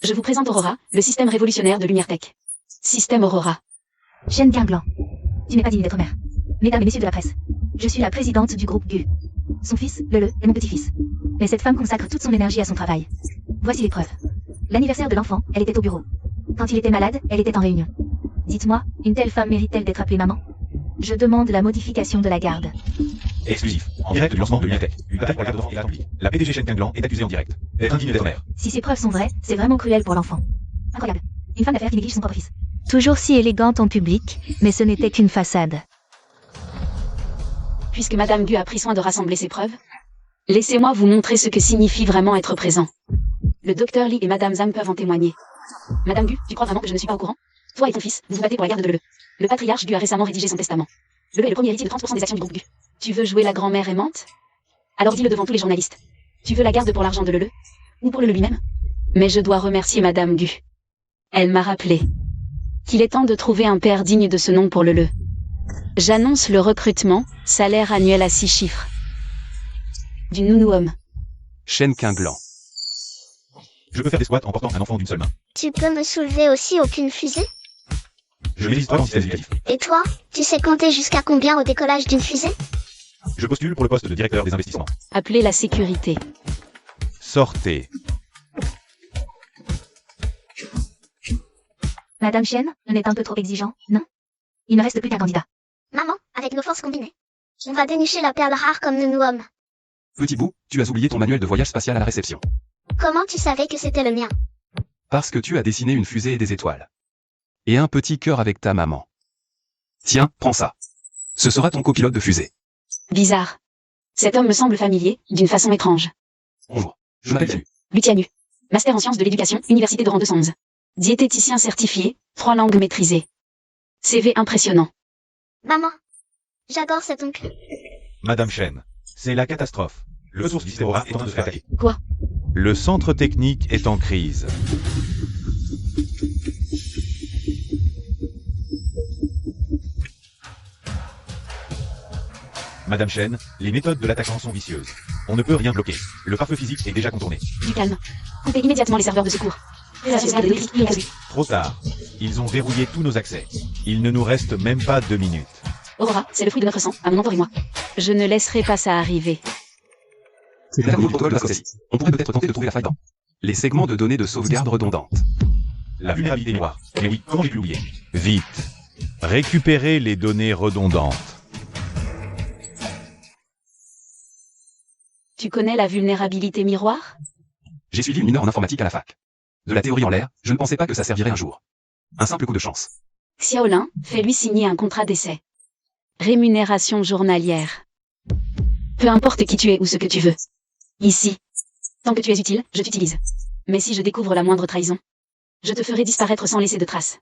Je vous présente Aurora, le système révolutionnaire de Lumière Tech. Système Aurora. Shen Guinglan. Tu n'es pas digne d'être mère. Mesdames et messieurs de la presse, je suis la présidente du groupe GU. Son fils, Lele, est mon petit-fils. Mais cette femme consacre toute son énergie à son travail. Voici les preuves. L'anniversaire de l'enfant, elle était au bureau. Quand il était malade, elle était en réunion. Dites-moi, une telle femme mérite-t-elle d'être appelée maman? Je demande la modification de la garde. Exclusif. En direct du lancement de Lumière Tech. Une bataille pour la garde d'enfants est publique. La PDG Shen Guinglan est accusée en direct d'être indigne d'être mère. Si ces preuves sont vraies, c'est vraiment cruel pour l'enfant. Incroyable. Une femme d'affaires qui néglige son propre fils. Toujours si élégante en public, mais ce n'était qu'une façade. Puisque Madame Gu a pris soin de rassembler ses preuves, laissez-moi vous montrer ce que signifie vraiment être présent. Le docteur Lee et Madame Zhang peuvent en témoigner. Madame Gu, tu crois vraiment que je ne suis pas au courant? Toi et ton fils, vous vous battez pour la garde de Lele. Le patriarche Gu a récemment rédigé son testament. Lele est le premier héritier de 30% des actions du groupe Gu. Tu veux jouer la grand-mère aimante? Alors dis-le devant tous les journalistes. Tu veux la garde pour l'argent de Lele? Ou pour Lele lui-même? Mais je dois remercier Madame Gu. Elle m'a rappelé qu'il est temps de trouver un père digne de ce nom pour Lele. J'annonce le recrutement, salaire annuel à 6 chiffres. Du nounou homme. Shen Guinglan. Je peux faire des squats en portant un enfant d'une seule main. Tu peux me soulever aussi aucune fusée? Je maîtrise 3 systèmes éducatifs. Et toi, tu sais compter jusqu'à combien au décollage d'une fusée? Je postule pour le poste de directeur des investissements. Appelez la sécurité. Sortez. Madame Shen, on est un peu trop exigeant, non? Il ne reste plus qu'un candidat. Maman, avec nos forces combinées, on va dénicher la perle rare comme nous hommes. Petit bout, tu as oublié ton manuel de voyage spatial à la réception. Comment tu savais que c'était le mien? Parce que tu as dessiné une fusée et des étoiles. Et un petit cœur avec ta maman. Tiens, prends ça. Ce sera ton copilote de fusée. Bizarre. Cet homme me semble familier, d'une façon étrange. Bonjour, je m'appelle Lu. Lutianu. Master en sciences de l'éducation, Université de Rang-211. Diététicien certifié, 3 langues maîtrisées. CV impressionnant. Maman, j'adore cet oncle. Madame Shen, c'est la catastrophe. Le source du système Aurora est en train de se faire attaquer. Quoi? Le centre technique est en crise. Madame Shen, les méthodes de l'attaquant sont vicieuses. On ne peut rien bloquer. Le pare-feu physique est déjà contourné. Du calme. Coupez immédiatement les serveurs de secours. Trop tard. Ils ont verrouillé tous nos accès. Il ne nous reste même pas 2 minutes. Aurora, c'est le fruit de notre sang, à mon mentor et moi. Je ne laisserai pas ça arriver. C'est la protocole de la société. On pourrait peut-être tenter de trouver la faille dans les segments de données de sauvegarde redondantes. La vulnérabilité miroir. Mais oui, comment j'ai pu l'oublier? Vite. Récupérez les données redondantes. Tu connais la vulnérabilité miroir? J'ai suivi une mineure en informatique à la fac. De la théorie en l'air, je ne pensais pas que ça servirait un jour. Un simple coup de chance. Xiaolin, fais-lui signer un contrat d'essai. Rémunération journalière. Peu importe qui tu es ou ce que tu veux. Ici. Tant que tu es utile, je t'utilise. Mais si je découvre la moindre trahison, je te ferai disparaître sans laisser de traces.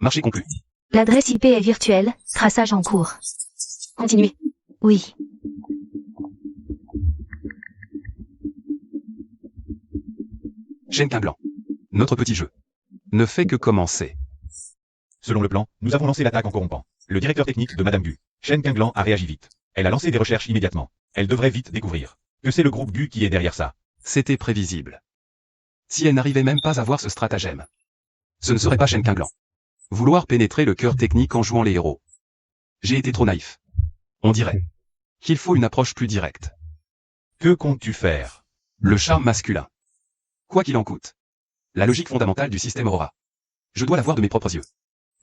Marché conclu. L'adresse IP est virtuelle, traçage en cours. Continuez. Oui. Shen Guinglan. Notre petit jeu ne fait que commencer. Selon le plan, nous avons lancé l'attaque en corrompant. Le directeur technique de Madame Gu, Shen Guinglan, a réagi vite. Elle a lancé des recherches immédiatement. Elle devrait vite découvrir que c'est le groupe Gu qui est derrière ça. C'était prévisible. Si elle n'arrivait même pas à voir ce stratagème, ce ne serait pas Shen Guinglan. Vouloir pénétrer le cœur technique en jouant les héros. J'ai été trop naïf. On dirait qu'il faut une approche plus directe. Que comptes-tu faire? Le charme masculin. Quoi qu'il en coûte. La logique fondamentale du système Aurora. Je dois la voir de mes propres yeux.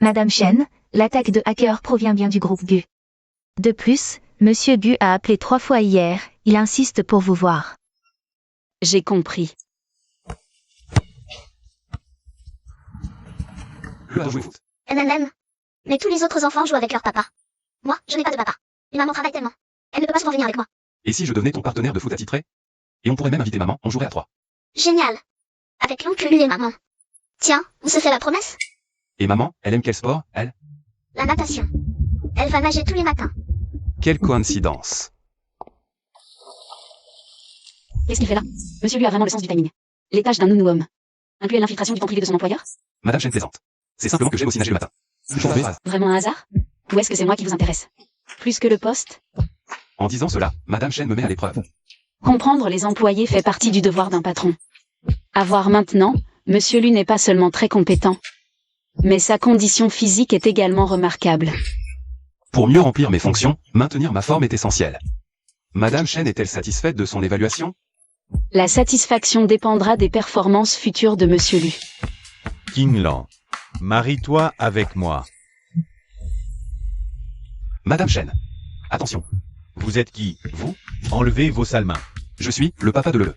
Madame Shen, l'attaque de hackers provient bien du groupe GU. De plus, Monsieur Gu a appelé 3 fois hier, il insiste pour vous voir. J'ai compris. Lu a joué foot. MMM. Mais tous les autres enfants jouent avec leur papa. Moi, je n'ai pas de papa. Et maman travaille tellement. Elle ne peut pas souvent venir avec moi. Et si je devenais ton partenaire de foot attitré? Et on pourrait même inviter maman, on jouerait à 3. Génial. Avec l'oncle Lu et maman. Tiens, on se fait la promesse? Et maman, elle aime quel sport, elle? La natation. Elle va nager tous les matins. Quelle coïncidence. Qu'est-ce qu'il fait là? Monsieur lui a vraiment le sens du timing. Les tâches d'un nounou homme. Incluait l'infiltration du temps privé de son employeur? Madame Shen plaisante. C'est simplement que j'aime aussi nager le matin. Vraiment un hasard? Ou est-ce que c'est moi qui vous intéresse? Plus que le poste? En disant cela, Madame Shen me met à l'épreuve. Comprendre les employés fait partie du devoir d'un patron. Avoir maintenant, Monsieur Lu n'est pas seulement très compétent, mais sa condition physique est également remarquable. Pour mieux remplir mes fonctions, maintenir ma forme est essentiel. Madame Chen est-elle satisfaite de son évaluation? La satisfaction dépendra des performances futures de Monsieur Lu. Qinglan, marie-toi avec moi. Madame Chen. Attention. Vous êtes qui, vous? Enlevez vos sales mains. Je suis le papa de Lele.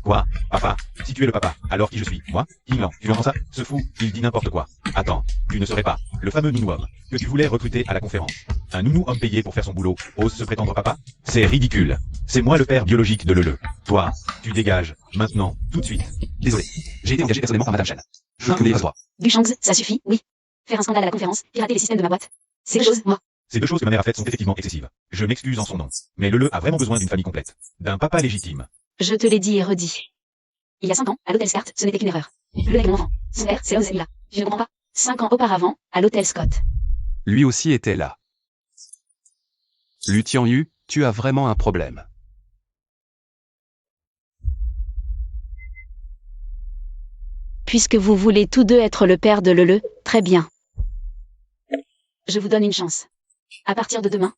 Quoi? Papa? Si tu es le papa, alors qui je suis? Moi? Qinglan, tu entends ça? Ce fou, il dit n'importe quoi. Attends, tu ne serais pas le fameux nounou homme que tu voulais recruter à la conférence. Un nounou homme payé pour faire son boulot ose se prétendre papa? C'est ridicule. C'est moi le père biologique de Lele. Toi, tu dégages, maintenant, tout de suite. Désolé. J'ai été engagé personnellement par Madame Chen. Je ne connais pas droit. Duchangs, ça suffit, oui. Faire un scandale à la conférence, pirater les systèmes de ma boîte. C'est des choses, moi. Ces deux choses que ma mère a faites sont effectivement excessives. Je m'excuse en son nom. Mais Lele a vraiment besoin d'une famille complète. D'un papa légitime. Je te l'ai dit et redit. Il y a 5 ans, à l'hôtel Scott, ce n'était qu'une erreur. Le est mon enfant. Son père, c'est Ozella. Je ne comprends pas. 5 ans auparavant, à l'hôtel Scott. Lui aussi était là. Lu Tianyu, tu as vraiment un problème. Puisque vous voulez tous deux être le père de Lele, très bien. Je vous donne une chance. À partir de demain,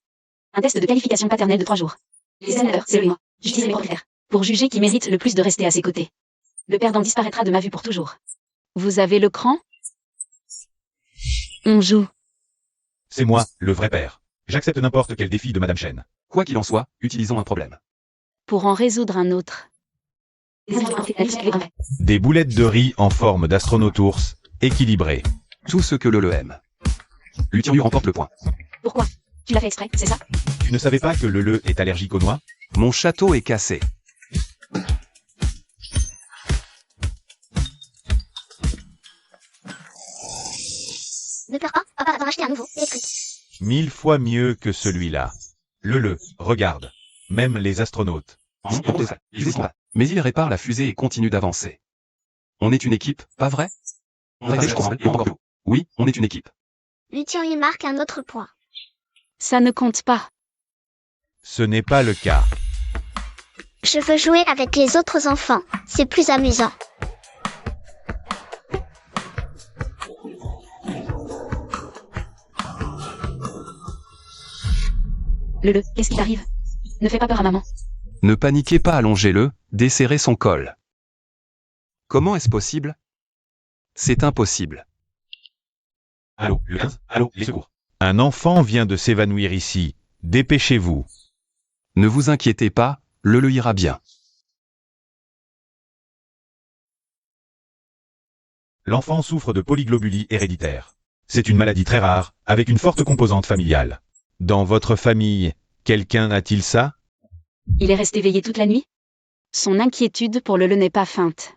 un test de qualification paternelle de 3 jours. Les examinateurs, c'est le et moi. J'utilise mes propres critères. Pour juger qui mérite le plus de rester à ses côtés. Le perdant disparaîtra de ma vue pour toujours. Vous avez le cran? On joue. C'est moi, le vrai père. J'accepte n'importe quel défi de Madame Chen. Quoi qu'il en soit, utilisons un problème. Pour en résoudre un autre. Des boulettes de riz en forme d'astronaute ours, équilibrées. Tout ce que Lele aime. Lu Tianyu remporte le point. Pourquoi? Tu l'as fait exprès, c'est ça? Tu ne savais pas que Lele est allergique aux noix? Mon château est cassé. Ne pleure pas, papa va racheter un nouveau électrique. 1000 fois mieux que celui-là. Lele, regarde. Même les astronautes. Mais il répare la fusée et continue d'avancer. On est une équipe, pas vrai? Oui, on est une équipe. Lu Tianyu marque un autre point. Ça ne compte pas. Ce n'est pas le cas. Je veux jouer avec les autres enfants, c'est plus amusant. Lele, qu'est-ce qui t'arrive? Ne fais pas peur à maman. Ne paniquez pas, allongez-le, desserrez son col. Comment est-ce possible? C'est impossible. Allô, le 15, allô, les secours. Un enfant vient de s'évanouir ici. Dépêchez-vous. Ne vous inquiétez pas, Lele ira bien. L'enfant souffre de polyglobulie héréditaire. C'est une maladie très rare, avec une forte composante familiale. Dans votre famille, quelqu'un a-t-il ça? Il est resté veillé toute la nuit? Son inquiétude pour Lele n'est pas feinte.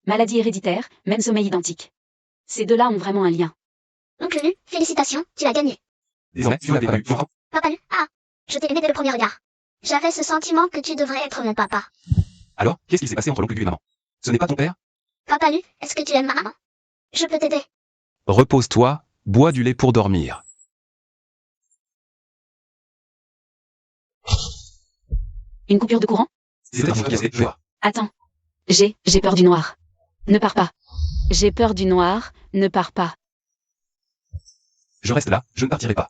Maladie héréditaire, même sommeil identique. Ces deux-là ont vraiment un lien. Oncle Lu, félicitations, tu l'as gagné. Désolé, tu l'avais pas vu. Papa Lu, je t'ai aimé dès le premier regard. J'avais ce sentiment que tu devrais être mon papa. Alors, qu'est-ce qui s'est passé entre l'oncle Gu et maman? Ce n'est pas ton père? Papa Lu, est-ce que tu aimes ma maman? Je peux t'aider. Repose-toi, bois du lait pour dormir. Une coupure de courant? C'est un cassé, je vois. Attends. J'ai peur du noir. Ne pars pas. J'ai peur du noir, ne pars pas. Je reste là, je ne partirai pas.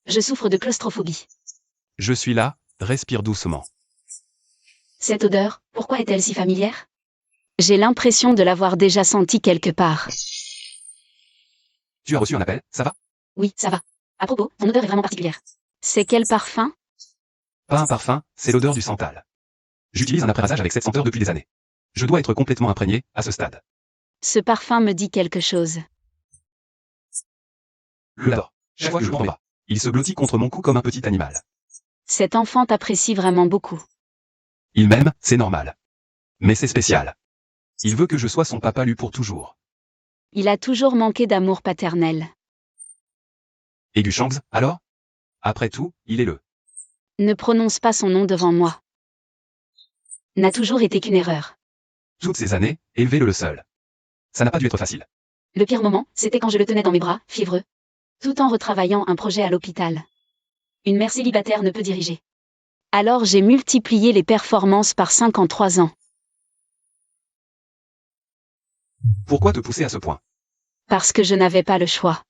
Je souffre de claustrophobie. Je suis là, respire doucement. Cette odeur, pourquoi est-elle si familière? J'ai l'impression de l'avoir déjà sentie quelque part. Tu as reçu un appel, ça va? Oui, ça va. À propos, ton odeur est vraiment particulière. C'est quel parfum? Pas un parfum, c'est l'odeur du santal. J'utilise un après-rasage avec cette senteur depuis des années. Je dois être complètement imprégné, à ce stade. Ce parfum me dit quelque chose. Le l'adore. Chaque fois que je le prends pas, il se blottit contre mon cou comme un petit animal. Cet enfant t'apprécie vraiment beaucoup. Il m'aime, c'est normal. Mais c'est spécial. Il veut que je sois son papa Lu pour toujours. Il a toujours manqué d'amour paternel. Et Duchangs, alors? Après tout, il est le. Ne prononce pas son nom devant moi. N'a toujours été qu'une erreur. Toutes ces années, élever le seul. Ça n'a pas dû être facile. Le pire moment, c'était quand je le tenais dans mes bras, fiévreux, tout en retravaillant un projet à l'hôpital. Une mère célibataire ne peut diriger. Alors j'ai multiplié les performances par 5 en 3 ans. Pourquoi te pousser à ce point? Parce que je n'avais pas le choix.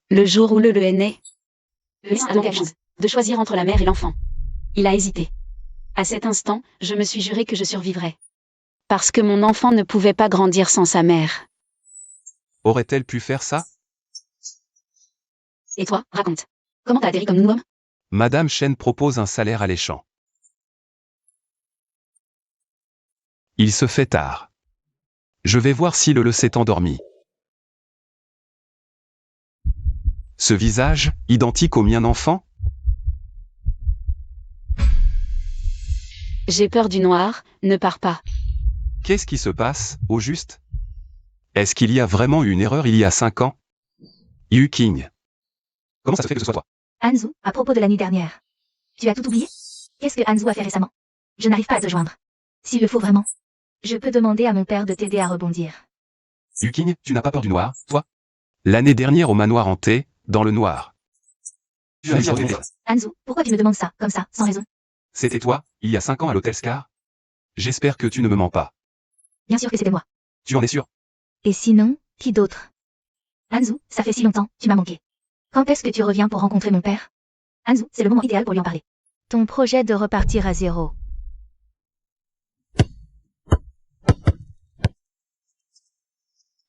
Le jour où le est né, le laissant a donc la chance de choisir entre la mère et l'enfant. Il a hésité. À cet instant, je me suis juré que je survivrais. Parce que mon enfant ne pouvait pas grandir sans sa mère. Aurait-elle pu faire ça? Et toi, raconte. Comment t'as atterri comme nous homme? Madame Chen propose un salaire alléchant. Il se fait tard. Je vais voir si le s'est endormi. Ce visage, identique au mien d'enfant? J'ai peur du noir, ne pars pas. Qu'est-ce qui se passe, au juste? Est-ce qu'il y a vraiment eu une erreur il y a 5 ans? Yu King. Comment ça se fait que ce soit toi? Hanzu, à propos de la nuit dernière. Tu as tout oublié? Qu'est-ce que Hanzu a fait récemment? Je n'arrive pas à te joindre. S'il le faut vraiment, je peux demander à mon père de t'aider à rebondir. Yu King, tu n'as pas peur du noir, toi? L'année dernière au manoir hanté, dans le noir. Tu as réussi à revenir. Hanzu, pourquoi tu me demandes ça, comme ça, sans raison? C'était toi, il y a 5 ans à l'hôtel Scar? J'espère que tu ne me mens pas. Bien sûr que c'était moi. Tu en es sûr? Et sinon, qui d'autre? Hanzu, ça fait si longtemps, tu m'as manqué. Quand est-ce que tu reviens pour rencontrer mon père? Hanzu, c'est le moment idéal pour lui en parler. Ton projet de repartir à zéro.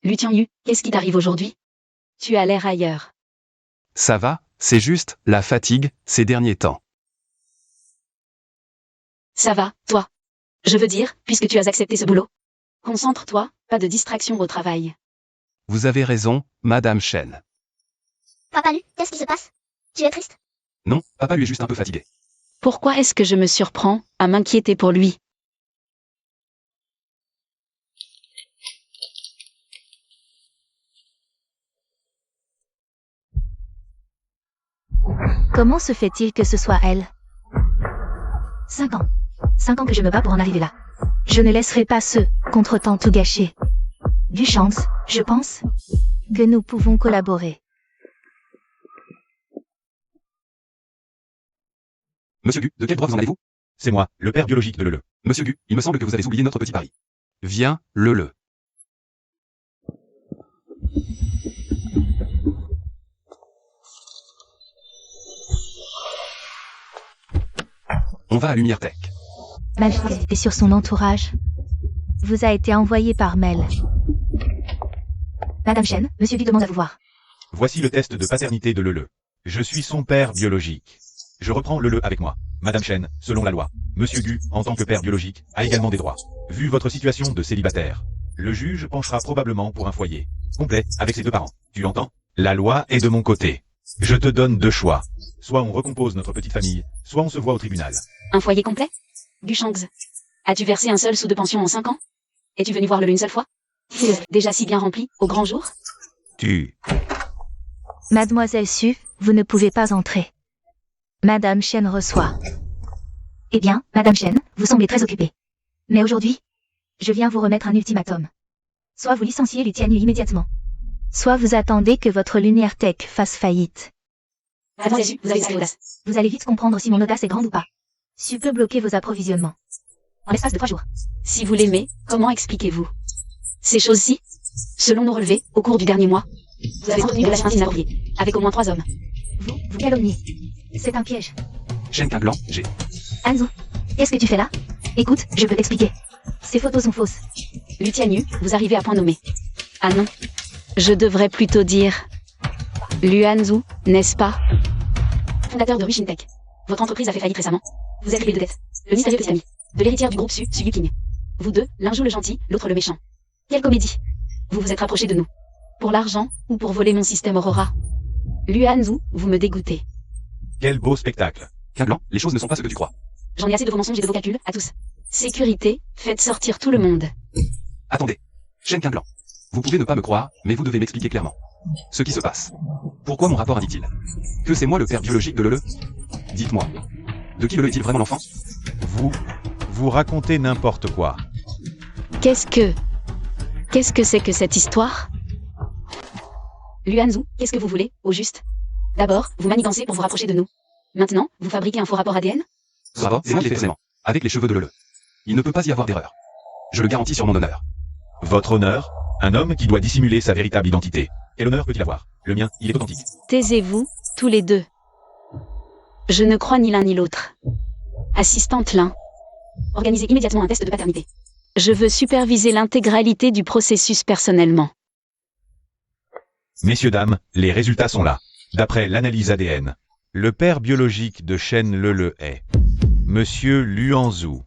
Lu Tianyu, qu'est-ce qui t'arrive aujourd'hui? Tu as l'air ailleurs. Ça va, c'est juste, la fatigue, ces derniers temps. Ça va, toi? Je veux dire, puisque tu as accepté ce boulot. Concentre-toi, pas de distraction au travail. Vous avez raison, Madame Chen. Papa Lu, qu'est-ce qui se passe? Tu es triste? Non, papa lui est juste un peu fatigué. Pourquoi est-ce que je me surprends à m'inquiéter pour lui? Comment se fait-il que ce soit elle? 5 ans. 5 ans que je me bats pour en arriver là. Je ne laisserai pas ce contretemps tout gâcher. Du chance, je pense que nous pouvons collaborer. Monsieur Gu, de quel droit vous en allez-vous? C'est moi, le père biologique de Lele. Monsieur Gu, il me semble que vous avez oublié notre petit pari. Viens, Lele. On va à Lumière Tech. Ma visite sur son entourage vous a été envoyée par mail. Madame Chen, Monsieur Gu demande à vous voir. Voici le test de paternité de Lele. Je suis son père biologique. Je reprends Lele avec moi. Madame Chen, selon la loi, Monsieur Gu, en tant que père biologique, a également des droits. Vu votre situation de célibataire, le juge penchera probablement pour un foyer complet avec ses 2 parents. Tu entends? La loi est de mon côté. Je te donne 2 choix. Soit on recompose notre petite famille, soit on se voit au tribunal. Un foyer complet? Gu Shangs. As-tu versé un seul sou de pension en 5 ans? Es-tu venu voir Lele une seule fois? C'est déjà si bien rempli, au grand jour? Mademoiselle Su, vous ne pouvez pas entrer. Madame Chen reçoit. Eh bien, Madame Chen, vous semblez très occupée. Mais aujourd'hui, je viens vous remettre un ultimatum. Soit vous licenciez Lu Tianyu immédiatement. Soit vous attendez que votre Lumière Tech fasse faillite. Mademoiselle Su, vous avez sacrée audace. Vous allez vite comprendre si mon audace est grande ou pas. Su peut bloquer vos approvisionnements. En l'espace de 3 jours. Si vous l'aimez, comment expliquez-vous ces choses-ci? Selon nos relevés, au cours du dernier mois, vous avez entretenu de relations intimes inappropriées, avec au moins 3 hommes. Vous calomniez. C'est un piège. Shen Kinglan, j'ai... Hanzu, qu'est-ce que tu fais là? Écoute, je peux t'expliquer. Ces photos sont fausses. Lu Tianyu, vous arrivez à point nommé. Ah non. Je devrais plutôt dire... Lu Hanzu, n'est-ce pas? Fondateur de Rushintech. Votre entreprise a fait faillite récemment. Vous êtes lié de dette. Le mystérieux petit ami. De l'héritière du groupe Su Yu King. Vous deux, l'un joue le gentil, l'autre le méchant. Quelle comédie! Vous vous êtes rapprochés de nous. Pour l'argent, ou pour voler mon système Aurora? Lu Hanzu, vous me dégoûtez. Quel beau spectacle. Kinglan, les choses ne sont pas ce que tu crois. J'en ai assez de vos mensonges et de vos calculs, à tous. Sécurité, faites sortir tout le monde. Attendez. Shen Kinglan. Vous pouvez ne pas me croire, mais vous devez m'expliquer clairement ce qui se passe. Pourquoi mon rapport indique-t-il que c'est moi le père biologique de Lele? Dites-moi. De qui Lele est-il vraiment l'enfant? Vous racontez n'importe quoi. Qu'est-ce que c'est que cette histoire? Lu Hanzu, qu'est-ce que vous voulez, au juste? D'abord, vous manigancez pour vous rapprocher de nous. Maintenant, vous fabriquez un faux rapport ADN? Ce rapport, c'est moi qui l'ai fait personnellement, avec les cheveux de Lele. Il ne peut pas y avoir d'erreur. Je le garantis sur mon honneur. Votre honneur? Un homme qui doit dissimuler sa véritable identité. Quel honneur peut-il avoir? Le mien, il est authentique. Taisez-vous, tous les deux. Je ne crois ni l'un ni l'autre. Assistante l'un. Organisez immédiatement un test de paternité. Je veux superviser l'intégralité du processus personnellement. Messieurs, dames, les résultats sont là. D'après l'analyse ADN, le père biologique de Shen Lele est Monsieur Luanzhou.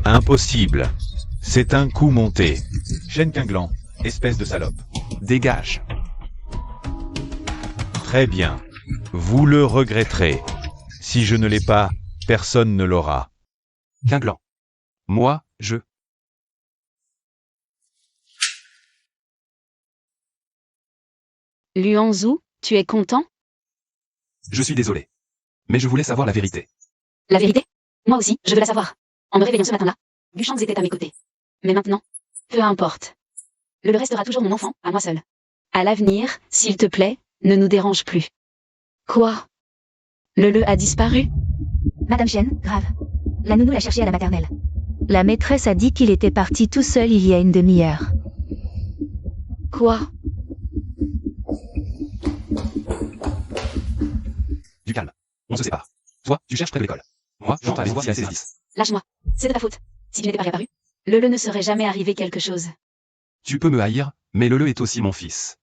Impossible. C'est un coup monté. Shen Qinglan, espèce de salope. Dégage. Très bien. Vous le regretterez. Si je ne l'ai pas, personne ne l'aura. Qinglan. Moi, je... Luanzhou, tu es content? Je suis désolé. Mais je voulais savoir la vérité. La vérité? Moi aussi, je veux la savoir. En me réveillant ce matin-là, Gushang était à mes côtés. Mais maintenant, peu importe. Le restera toujours mon enfant, à moi seul. À l'avenir, s'il te plaît, ne nous dérange plus. Quoi? Le a disparu? Madame Chen, grave. La nounou l'a cherché à la maternelle. La maîtresse a dit qu'il était parti tout seul il y a une demi-heure. Quoi? Du calme. On se sépare. Toi, tu cherches près de l'école. Moi, j'entre avec toi si elle saisisse. Lâche-moi. C'est de ta faute. Si tu n'étais pas réapparu, le ne serait jamais arrivé quelque chose. Tu peux me haïr, mais le est aussi mon fils.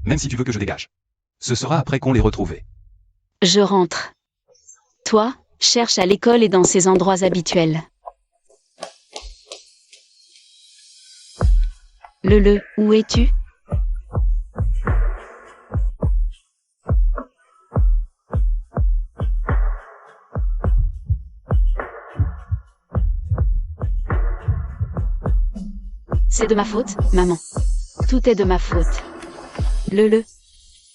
Même si tu veux que je dégage. Ce sera après qu'on l'ait retrouvé. Je rentre. Toi, cherche à l'école et dans ses endroits habituels. Le, où es-tu? C'est de ma faute, maman. Tout est de ma faute. Le.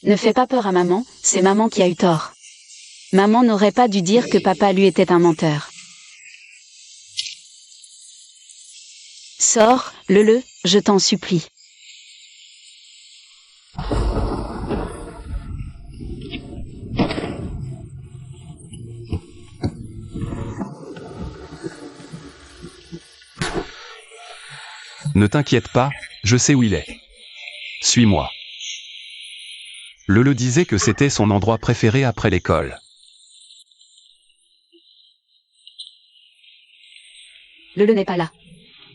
Ne fais pas peur à maman, c'est maman qui a eu tort. Maman n'aurait pas dû dire que papa lui était un menteur. Sors, le, je t'en supplie. Ne t'inquiète pas, je sais où il est. Suis-moi. Le disait que c'était son endroit préféré après l'école. Le n'est pas là.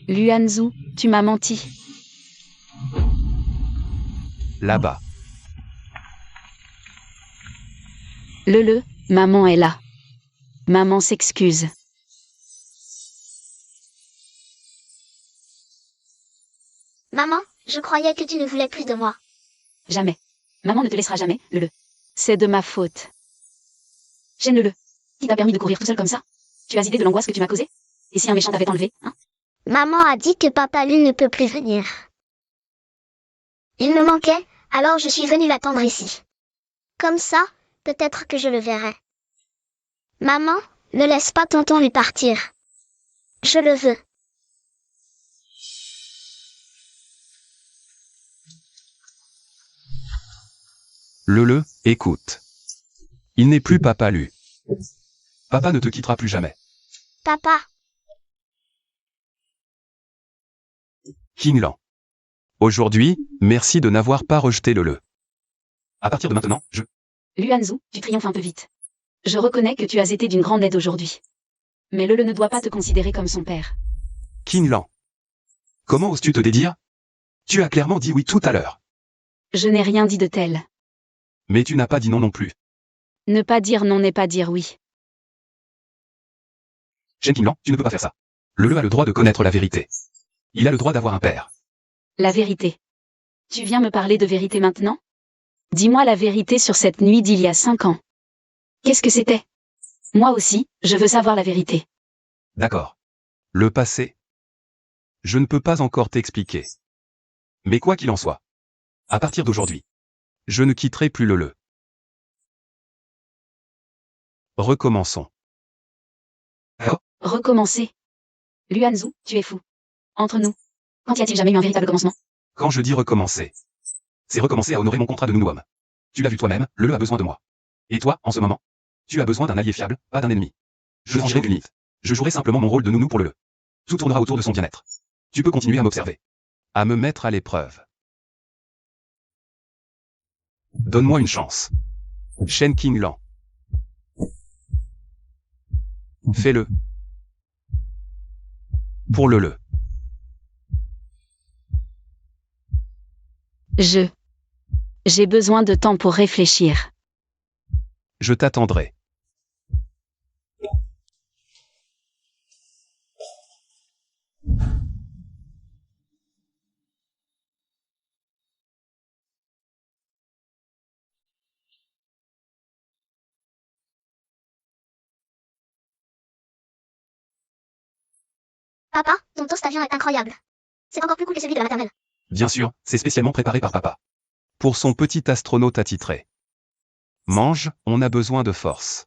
Luanzhou, tu m'as menti. Là-bas. Le, maman est là. Maman s'excuse. Maman, je croyais que tu ne voulais plus de moi. Jamais. Maman ne te laissera jamais, le. C'est de ma faute. Gêne le. Qui t'a permis de courir tout seul comme ça? Tu as idée de l'angoisse que tu m'as causée? Et si un méchant t'avait enlevé, hein? Maman a dit que papa lui ne peut plus venir. Il me manquait, alors je suis venue l'attendre ici. Comme ça, peut-être que je le verrai. Maman, ne laisse pas tonton lui partir. Je le veux. Écoute. Il n'est plus papa Lu. Papa ne te quittera plus jamais. Papa, Qinglan. Aujourd'hui, merci de n'avoir pas rejeté le. À partir de maintenant, Luanzhou, tu triomphes un peu vite. Je reconnais que tu as été d'une grande aide aujourd'hui. Mais le ne doit pas te considérer comme son père. Qinglan. Comment oses-tu te dédire? Tu as clairement dit oui tout à l'heure. Je n'ai rien dit de tel. Mais tu n'as pas dit non non plus. Ne pas dire non n'est pas dire oui. Shen Qinglan, tu ne peux pas faire ça. Le a le droit de connaître la vérité. Il a le droit d'avoir un père. La vérité. Tu viens me parler de vérité maintenant? Dis-moi la vérité sur cette nuit d'il y a 5 ans. Qu'est-ce que c'était? Moi aussi, je veux savoir la vérité. D'accord. Le passé. Je ne peux pas encore t'expliquer. Mais quoi qu'il en soit. À partir d'aujourd'hui. Je ne quitterai plus le. Recommençons. Recommencer. Luanzhou, tu es fou. Entre nous. Quand y a-t-il jamais eu un véritable commencement? Quand je dis recommencer, c'est recommencer à honorer mon contrat de nounou homme. Tu l'as vu toi-même, le a besoin de moi. Et toi, en ce moment, tu as besoin d'un allié fiable, pas d'un ennemi. Je changerai d'unité. Je jouerai simplement mon rôle de nounou pour le. Tout tournera autour de son bien-être. Tu peux continuer à m'observer. À me mettre à l'épreuve. Donne-moi une chance. Shen Qinglan. Fais-le. Pour le. J'ai besoin de temps pour réfléchir. Je t'attendrai. Papa, ton toast à viande est incroyable. C'est encore plus cool que celui de la maternelle. Bien sûr, c'est spécialement préparé par papa. Pour son petit astronaute attitré. Mange, on a besoin de force.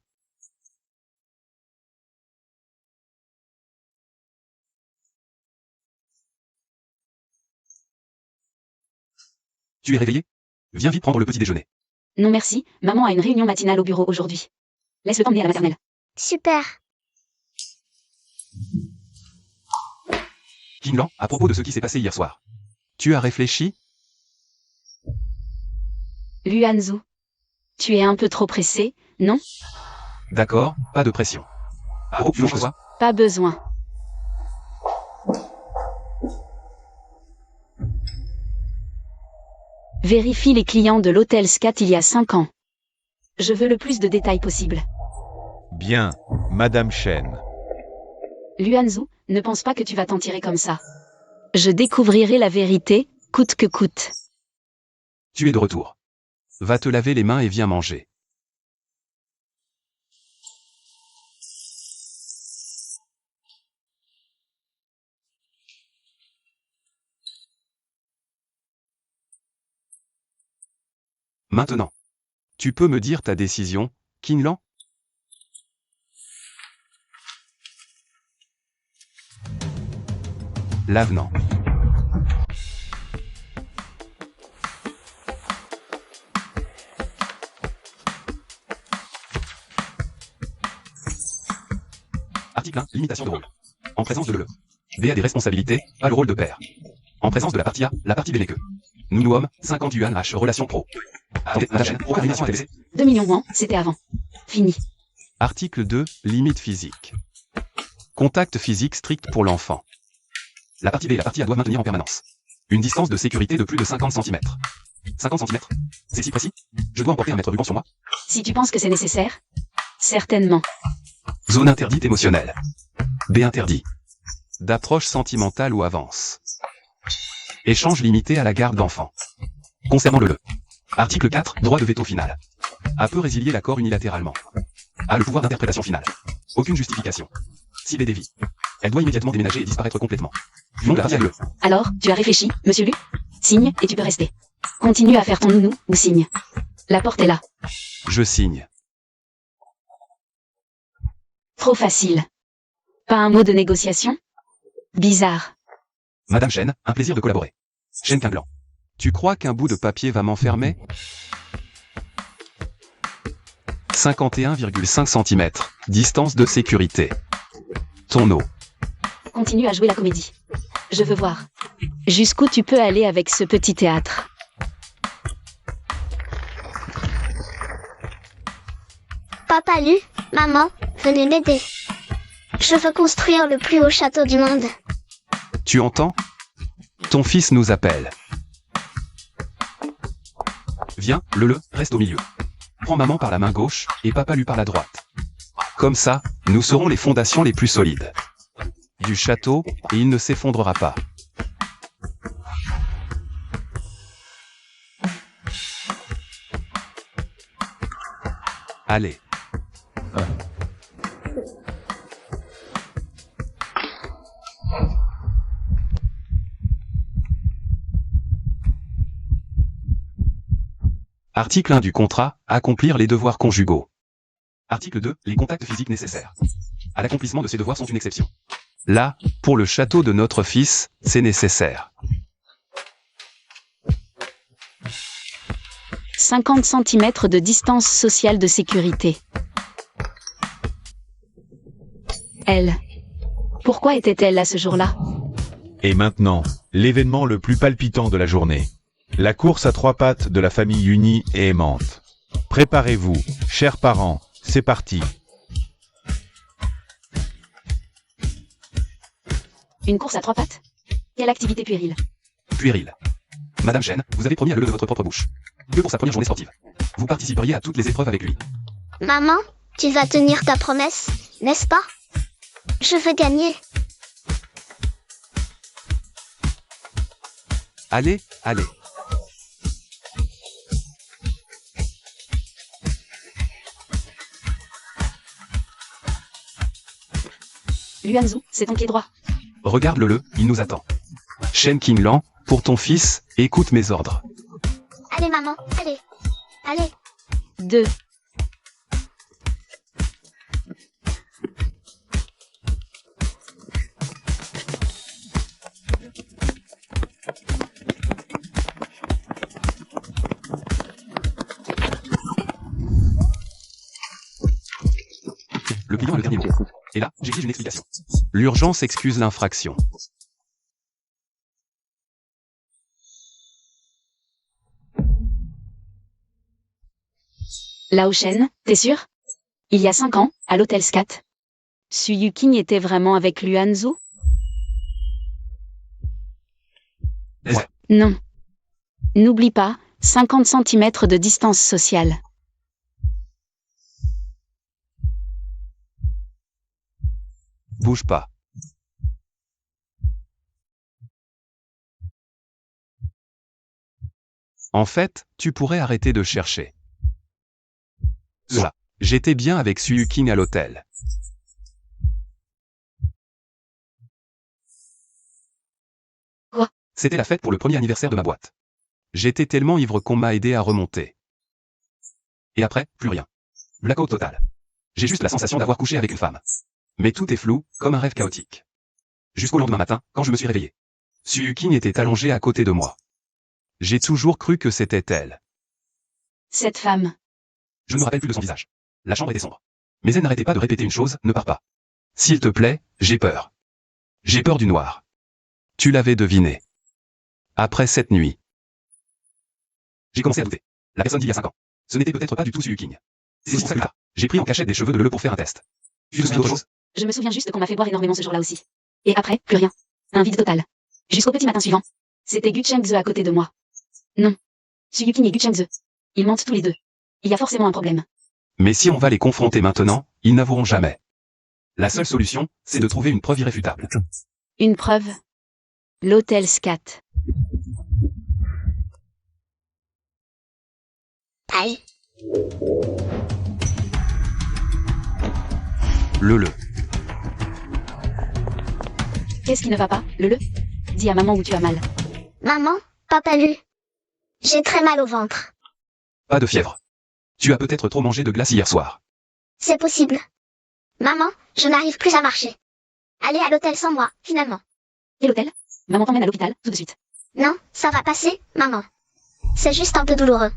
Tu es réveillé? Viens vite prendre le petit déjeuner. Non merci, maman a une réunion matinale au bureau aujourd'hui. Laisse-le t'emmener à la maternelle. Super. Qinglan, à propos de ce qui s'est passé hier soir. Tu as réfléchi? Luanzhou. Tu es un peu trop pressé, non? D'accord, pas de pression. Ah, oh, faut que je sois. Pas besoin. Vérifie les clients de l'hôtel Scat il y a 5 ans. Je veux le plus de détails possible. Bien, Madame Shen. Luanzhou, ne pense pas que tu vas t'en tirer comme ça. Je découvrirai la vérité, coûte que coûte. Tu es de retour. Va te laver les mains et viens manger. Maintenant. Tu peux me dire ta décision, Qinglan? L'avenant. Article 1, limitation de rôle. En présence de le. B a des responsabilités, pas le rôle de père. En présence de la partie A, la partie B n'est que. Nous hommes, 50 yuan H, relation pro. Attendez, Madame Shen, pourquoi l'animation est TVC? 2 millions moins, c'était avant. Fini. Article 2, limite physique. Contact physique strict pour l'enfant. La partie B et la partie A doivent maintenir en permanence une distance de sécurité de plus de 50 cm. 50 cm? C'est si précis? Je dois emporter un mètre ruban sur moi? Si tu penses que c'est nécessaire. Certainement. Zone interdite émotionnelle. B interdit. D'approche sentimentale ou avance. Échange limité à la garde d'enfants. Concernant le. Article 4, droit de veto final. A peut résilier l'accord unilatéralement. A le pouvoir d'interprétation finale. Aucune justification. Si B dévie. Elle doit immédiatement déménager et disparaître complètement. Du nom de la partie A, le. Alors, tu as réfléchi, monsieur Lu? Signe, et tu peux rester. Continue à faire ton nounou, ou signe. La porte est là. Je signe. Trop facile. Pas un mot de négociation? Bizarre. Madame Shen, un plaisir de collaborer. Shen Qinglan. Tu crois qu'un bout de papier va m'enfermer? 51,5 cm. Distance de sécurité. Ton eau. Continue à jouer la comédie. Je veux voir. Jusqu'où tu peux aller avec ce petit théâtre? Papa Lu, maman, venez m'aider. Je veux construire le plus haut château du monde. Tu entends? Ton fils nous appelle. Viens, le, reste au milieu. Prends maman par la main gauche, et papa Lu par la droite. Comme ça, nous serons les fondations les plus solides du château, et il ne s'effondrera pas. Allez. Article 1 du contrat, accomplir les devoirs conjugaux. Article 2, les contacts physiques nécessaires. À l'accomplissement de ces devoirs sont une exception. Là, pour le château de notre fils, c'est nécessaire. 50 cm de distance sociale de sécurité. Elle. Pourquoi était-elle là ce jour-là? Et maintenant, l'événement le plus palpitant de la journée. La course à 3 pattes de la famille unie et aimante. Préparez-vous, chers parents, c'est parti. Une course à 3 pattes? Quelle activité puérile. Puéril. Madame Chen, vous avez promis à le de votre propre bouche que pour sa première journée sportive, vous participeriez à toutes les épreuves avec lui. Maman, tu vas tenir ta promesse, n'est-ce pas? Je veux gagner. Allez, allez. Luanzhou, c'est ton pied droit. Regarde-le, il nous attend. Shen Qinglan, pour ton fils, écoute mes ordres. Allez maman, allez. Allez. 2. Le client a le dernier mot. Et là, j'exige une explication. L'urgence excuse l'infraction. Lao Shen, t'es sûr? Il y a 5 ans, à l'hôtel Scat. Su Yuqing était vraiment avec Luanzhou? Ouais. Non. N'oublie pas, 50 cm de distance sociale. Bouge pas. En fait, tu pourrais arrêter de chercher. Cela. J'étais bien avec Su Yuqing à l'hôtel. Quoi? C'était la fête pour le premier anniversaire de ma boîte. J'étais tellement ivre qu'on m'a aidé à remonter. Et après, plus rien. Blackout total. J'ai juste la sensation d'avoir couché avec une femme. Mais tout est flou, comme un rêve chaotique. Jusqu'au lendemain matin, quand je me suis réveillé. Su Yuqing était allongée à côté de moi. J'ai toujours cru que c'était elle. Cette femme. Je ne me rappelle plus de son visage. La chambre était sombre. Mais elle n'arrêtait pas de répéter une chose, ne pars pas. S'il te plaît, j'ai peur. J'ai peur du noir. Tu l'avais deviné. Après cette nuit. J'ai commencé à douter. La personne d'il y a 5 ans. Ce n'était peut-être pas du tout Su Yuqing. C'est pour ça que là, j'ai pris en cachette des cheveux de le pour faire un test. Tu te souviens d'autre chose? Je me souviens juste qu'on m'a fait boire énormément ce jour-là aussi. Et après, plus rien. Un vide total. Jusqu'au petit matin suivant. C'était Gu Chengze à côté de moi. Non. Su Yuqing et Gu Chengze. Ils mentent tous les deux. Il y a forcément un problème. Mais si on va les confronter maintenant, ils n'avoueront jamais. La seule solution, c'est de trouver une preuve irréfutable. Une preuve. L'hôtel Scat. Aïe. Le. Qu'est-ce qui ne va pas, le? Dis à maman où tu as mal. Maman, papa Lu. J'ai très mal au ventre. Pas de fièvre. Tu as peut-être trop mangé de glace hier soir. C'est possible. Maman, je n'arrive plus à marcher. Allez à l'hôtel sans moi, finalement. Et l'hôtel? Maman t'emmène à l'hôpital, tout de suite. Non, ça va passer, maman. C'est juste un peu douloureux.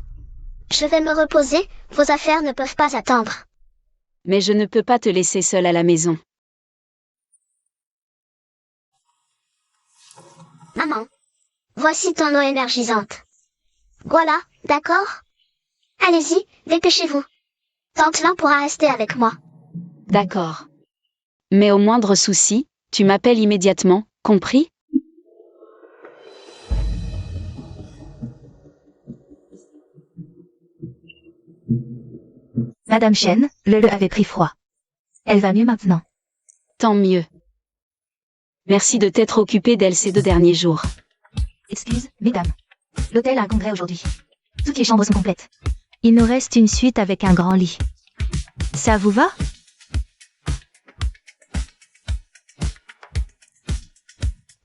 Je vais me reposer, vos affaires ne peuvent pas attendre. Mais je ne peux pas te laisser seule à la maison. Maman, voici ton eau énergisante. Voilà, d'accord? Allez-y, dépêchez-vous. Tante Lin pourra rester avec moi. D'accord. Mais au moindre souci, tu m'appelles immédiatement, compris? Madame Chen, le avait pris froid. Elle va mieux maintenant. Tant mieux. Merci de t'être occupée d'elle ces 2 derniers jours. Excuse, mesdames. L'hôtel a un congrès aujourd'hui. Toutes les chambres sont complètes. Il nous reste une suite avec un grand lit. Ça vous va?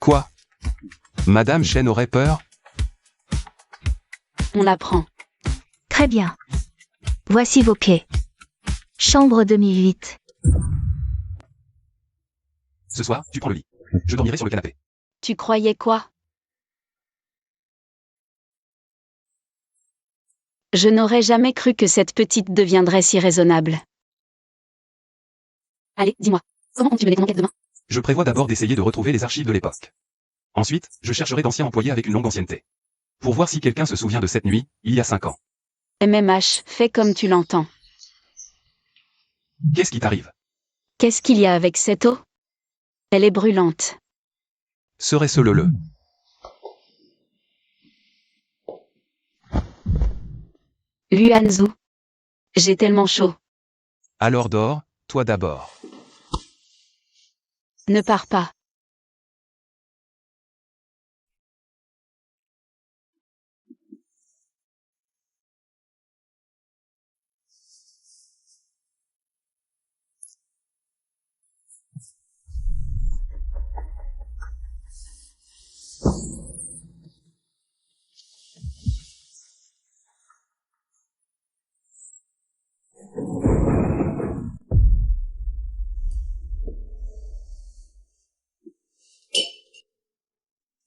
Quoi? Madame Chen aurait peur? On la prend. Très bien. Voici vos pieds. Chambre 2008. Ce soir, tu prends le lit. Je dormirai sur le canapé. Tu croyais quoi? Je n'aurais jamais cru que cette petite deviendrait si raisonnable. Allez, dis-moi, comment ont-tu mené ton enquête demain? Je prévois d'abord d'essayer de retrouver les archives de l'époque. Ensuite, je chercherai d'anciens employés avec une longue ancienneté. Pour voir si quelqu'un se souvient de cette nuit, il y a 5 ans. MMH, fais comme tu l'entends. Qu'est-ce qui t'arrive? Qu'est-ce qu'il y a avec cette eau? Elle est brûlante. Serait-ce le? Luanzhou. J'ai tellement chaud. Alors dors, toi d'abord. Ne pars pas.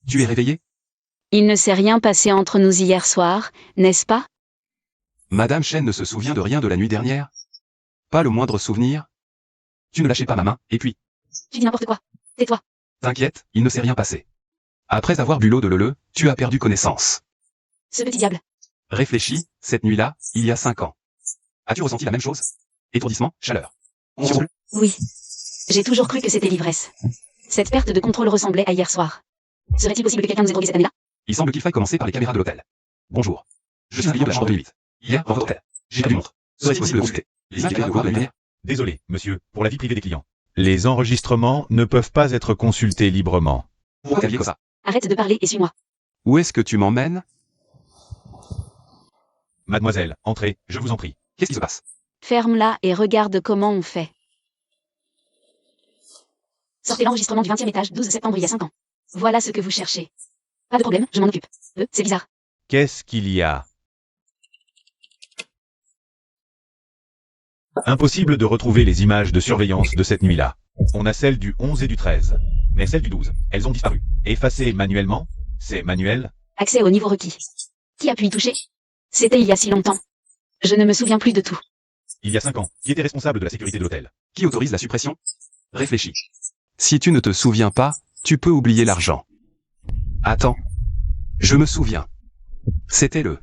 Tu es réveillé? Il ne s'est rien passé entre nous hier soir, n'est-ce pas? Madame Chen ne se souvient de rien de la nuit dernière? Pas le moindre souvenir? Tu ne lâchais pas ma main, et puis... Tu dis n'importe quoi. Tais-toi. T'inquiète, il ne s'est rien passé. Après avoir bu l'eau de le, tu as perdu connaissance. Ce petit diable. Réfléchis, cette nuit-là, il y a 5 ans. As-tu ressenti la même chose? Étourdissement, chaleur. Sursaut? Oui. J'ai toujours cru que c'était l'ivresse. Cette perte de contrôle ressemblait à hier soir. Serait-il possible que quelqu'un nous ait drogué cette année-là? Il semble qu'il faille commencer par les caméras de l'hôtel. Bonjour. Je suis un client de la chambre 2008. Hier, dans votre hôtel. J'ai perdu une montre. Serait-il possible de consulter les images de voir la lumière? Désolé, monsieur, pour la vie privée des clients. Les enregistrements ne peuvent pas être consultés librement. Pourquoi t'habiller comme ça? Arrête de parler et suis-moi. Où est-ce que tu m'emmènes? Mademoiselle, entrez, je vous en prie. Qu'est-ce qui se passe? Ferme-la et regarde comment on fait. Sortez l'enregistrement du 20e étage, 12 septembre il y a 5 ans. Voilà ce que vous cherchez. Pas de problème, je m'en occupe. C'est bizarre. Qu'est-ce qu'il y a? Impossible de retrouver les images de surveillance de cette nuit-là. On a celles du 11 et du 13. Mais celles du 12, elles ont disparu. Effacées manuellement? C'est manuel? Accès au niveau requis. Qui a pu y toucher? C'était il y a si longtemps. Je ne me souviens plus de tout. Il y a 5 ans. Qui était responsable de la sécurité de l'hôtel? Qui autorise la suppression? Réfléchis. Si tu ne te souviens pas, tu peux oublier l'argent. Attends. Je me souviens. C'était le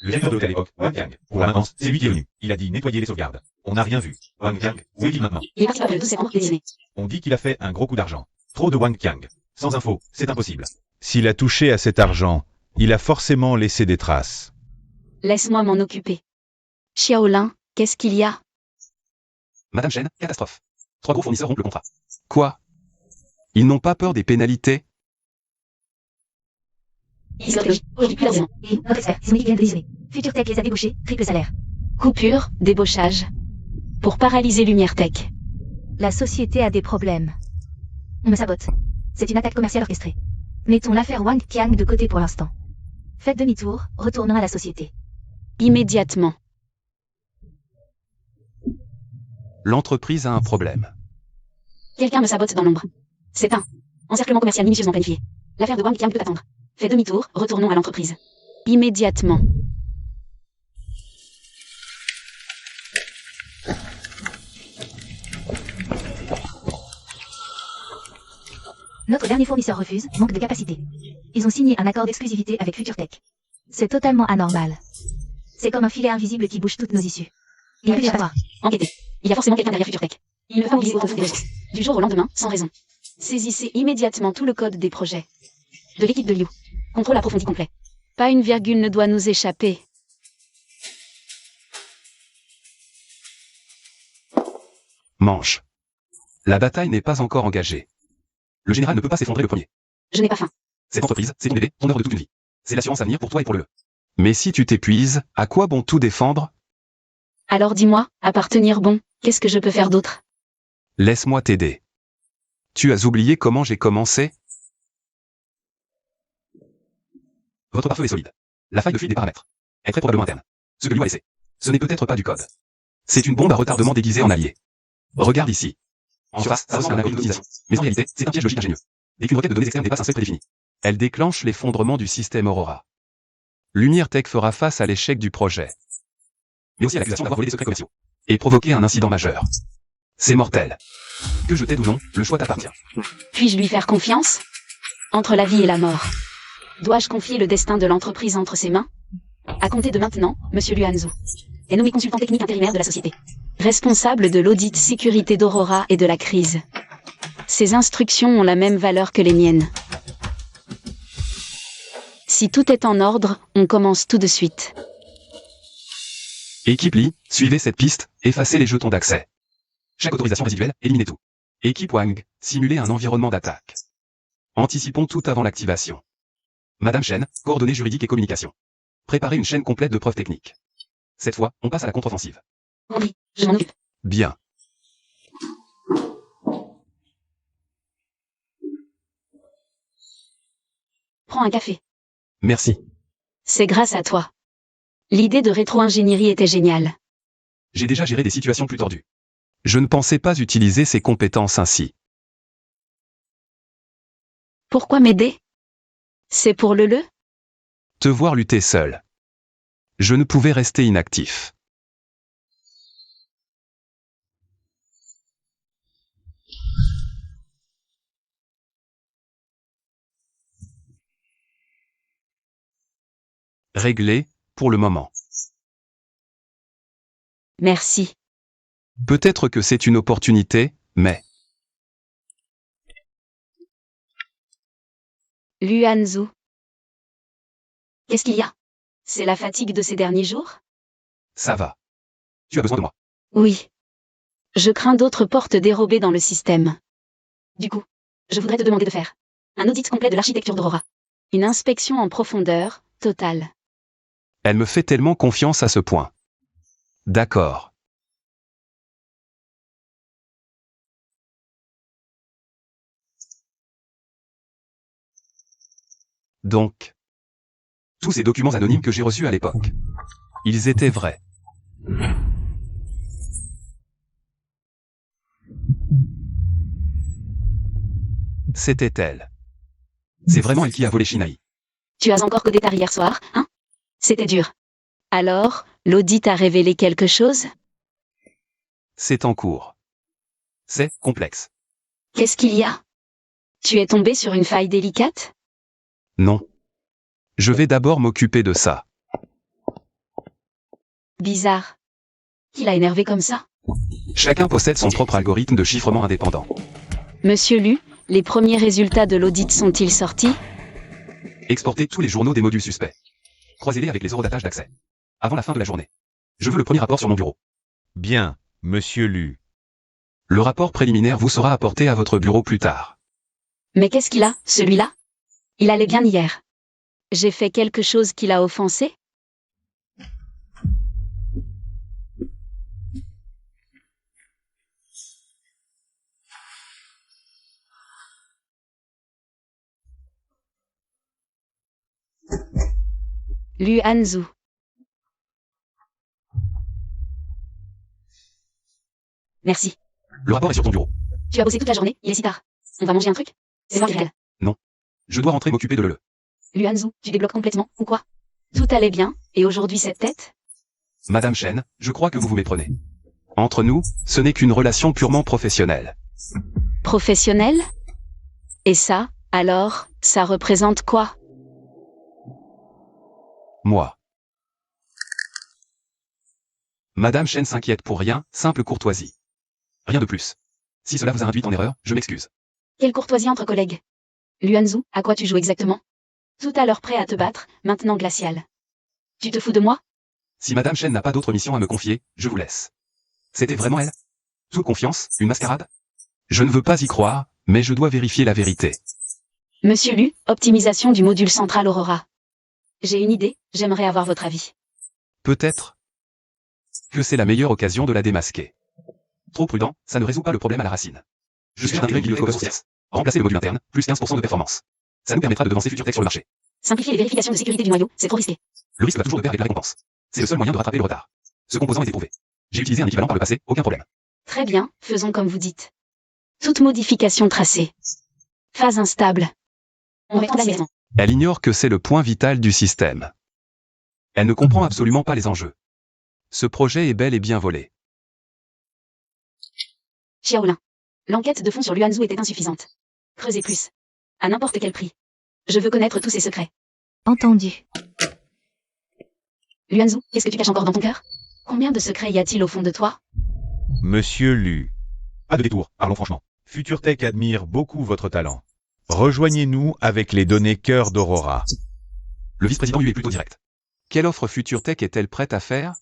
directeur de l'hôtel à l'époque, Wang Yang. Pour la maintenance, c'est lui qui est venu. Il a dit nettoyer les sauvegardes. On n'a rien vu. Wang Yang, où est-il maintenant? Il est parti après le 12 septembre déjeuner. On dit qu'il a fait un gros coup d'argent. Trop de Wang Yang. Sans info, c'est impossible. S'il a touché à cet argent, il a forcément laissé des traces. Laisse-moi m'en occuper. Xiaolin, qu'est-ce qu'il y a? Madame Chen, catastrophe. 3 gros fournisseurs rompent le contrat. Quoi? Ils n'ont pas peur des pénalités? Historiologie. Aujourd'hui, plus largement. Et notre expert, Sismonique vient de décider. Future Tech les a débauchés, triple salaire. Coupure, débauchage. Pour paralyser Lumière Tech. La société a des problèmes. On me sabote. C'est une attaque commerciale orchestrée. Mettons l'affaire Wang Qiang de côté pour l'instant. Faites demi-tour, retournons à la société. Immédiatement. L'entreprise a un problème. Quelqu'un me sabote dans l'ombre. C'est un encerclement commercial minutieusement planifié. L'affaire de Wang Qiang peut attendre. Fais demi-tour, retournons à l'entreprise. Immédiatement. Notre dernier fournisseur refuse, manque de capacité. Ils ont signé un accord d'exclusivité avec Future Tech. C'est totalement anormal. C'est comme un filet invisible qui bouche toutes nos issues. Il peut y avoir. Enquêtez. Il y a forcément quelqu'un derrière Future Tech. Il ne veut pas oublier au fond des ressources. Du jour au lendemain, sans raison. Saisissez immédiatement tout le code des projets. De l'équipe de Liu. Contrôle approfondi complet. Pas une virgule ne doit nous échapper. Manche. La bataille n'est pas encore engagée. Le général ne peut pas s'effondrer le premier. Je n'ai pas faim. Cette entreprise, c'est ton bébé, ton œuvre de toute une vie. C'est l'assurance à venir pour toi et pour le. Mais si tu t'épuises, à quoi bon tout défendre? Alors dis-moi, à part tenir bon, qu'est-ce que je peux faire d'autre? Laisse-moi t'aider. Tu as oublié comment j'ai commencé? Votre pare-feu est solide. La faille de fuite des paramètres est très probablement interne. Ce que lui a laissé, ce n'est peut-être pas du code. C'est une bombe à retardement déguisée en allié. Regarde ici. En surface, ça ressemble à un algorithme d'optimisation. Mais en réalité, c'est un piège logique ingénieux. Dès qu'une requête de données externes dépasse un seuil prédéfini, elle déclenche l'effondrement du système Aurora. Lumière Tech fera face à l'échec du projet. Mais aussi à l'accusation d'avoir volé des secrets commerciaux. Et provoquer un incident majeur. C'est mortel. Que je t'aide ou non, le choix t'appartient. Puis-je lui faire confiance? Entre la vie et la mort. Dois-je confier le destin de l'entreprise entre ses mains? À compter de maintenant, Monsieur Luanzhou est nommé consultant technique intérimaire de la société. Responsable de l'audit sécurité d'Aurora et de la crise. Ses instructions ont la même valeur que les miennes. Si tout est en ordre, on commence tout de suite. Équipe Lee, suivez cette piste, effacez les jetons d'accès. Chaque autorisation résiduelle, éliminez tout. Équipe Wang, simulez un environnement d'attaque. Anticipons tout avant l'activation. Madame Chen, coordonnées juridiques et communication. Préparez une chaîne complète de preuves techniques. Cette fois, on passe à la contre-offensive. Oui, je m'en occupe. Bien. Prends un café. Merci. C'est grâce à toi. L'idée de rétro-ingénierie était géniale. J'ai déjà géré des situations plus tordues. Je ne pensais pas utiliser ces compétences ainsi. Pourquoi m'aider? C'est pour le? Te voir lutter seul. Je ne pouvais rester inactif. Réglé, pour le moment. Merci. Peut-être que c'est une opportunité, mais... Luanzhou. Qu'est-ce qu'il y a? C'est la fatigue de ces derniers jours? Ça va. Tu as besoin de moi. Oui. Je crains d'autres portes dérobées dans le système. Du coup, je voudrais te demander de faire un audit complet de l'architecture d'Aurora. Une inspection en profondeur, totale. Elle me fait tellement confiance à ce point. D'accord. Donc, tous ces documents anonymes que j'ai reçus à l'époque, ils étaient vrais. C'était elle. C'est vraiment elle qui a volé Shinai. Tu as encore codé tard hier soir, hein? C'était dur. Alors, l'audit a révélé quelque chose? C'est en cours. C'est complexe. Qu'est-ce qu'il y a? Tu es tombé sur une faille délicate? Non. Je vais d'abord m'occuper de ça. Bizarre. Qui l'a énervé comme ça? Chacun possède son propre algorithme de chiffrement indépendant. Monsieur Lu, les premiers résultats de l'audit sont-ils sortis? Exportez tous les journaux des modules suspects. Croisez-les avec les eurodatage d'accès. Avant la fin de la journée. Je veux le premier rapport sur mon bureau. Bien, Monsieur Lu. Le rapport préliminaire vous sera apporté à votre bureau plus tard. Mais qu'est-ce qu'il a, celui-là? Il allait bien hier. J'ai fait quelque chose qui l'a offensé? Luanzhou. Merci. Le rapport est sur ton bureau. Tu as bossé toute la journée, il est si tard. On va manger un truc? C'est pas réel. Je dois rentrer m'occuper de le. Luanzhou, tu débloques complètement, ou quoi? Tout allait bien, et aujourd'hui cette tête? Madame Chen, je crois que vous vous méprenez. Entre nous, ce n'est qu'une relation purement professionnelle. Professionnel? Et ça, alors, ça représente quoi? Moi. Madame Chen s'inquiète pour rien, simple courtoisie. Rien de plus. Si cela vous a induit en erreur, je m'excuse. Quelle courtoisie entre collègues. Luanzhou, à quoi tu joues exactement? Tout à l'heure prêt à te battre, maintenant glacial. Tu te fous de moi? Si Madame Chen n'a pas d'autre mission à me confier, je vous laisse. C'était vraiment elle? Toute confiance, une mascarade? Je ne veux pas y croire, mais je dois vérifier la vérité. Monsieur Lu, optimisation du module central Aurora. J'ai une idée, j'aimerais avoir votre avis. Peut-être que c'est la meilleure occasion de la démasquer. Trop prudent, ça ne résout pas le problème à la racine. Je suis intégré bibliothèque open source. Remplacer le module interne, plus 15% de performance. Ça nous permettra de devancer futur texte sur le marché. Simplifier les vérifications de sécurité du noyau, c'est trop risqué. Le risque va toujours de pair avec la récompense. C'est le seul moyen de rattraper le retard. Ce composant est éprouvé. J'ai utilisé un équivalent par le passé, aucun problème. Très bien, faisons comme vous dites. Toute modification tracée. Phase instable. On met en place immédiatement. Elle ignore que c'est le point vital du système. Elle ne comprend absolument pas les enjeux. Ce projet est bel et bien volé. Xiaolin. L'enquête de fond sur Luanzhou était insuffisante. Creusez plus. À n'importe quel prix. Je veux connaître tous ses secrets. Entendu. Luanzhou, qu'est-ce que tu caches encore dans ton cœur? Combien de secrets y a-t-il au fond de toi? Monsieur Lu. Pas de détour, parlons franchement. FutureTech admire beaucoup votre talent. Rejoignez-nous avec les données cœur d'Aurora. Le vice-président lui est plutôt direct. Quelle offre FutureTech est-elle prête à faire?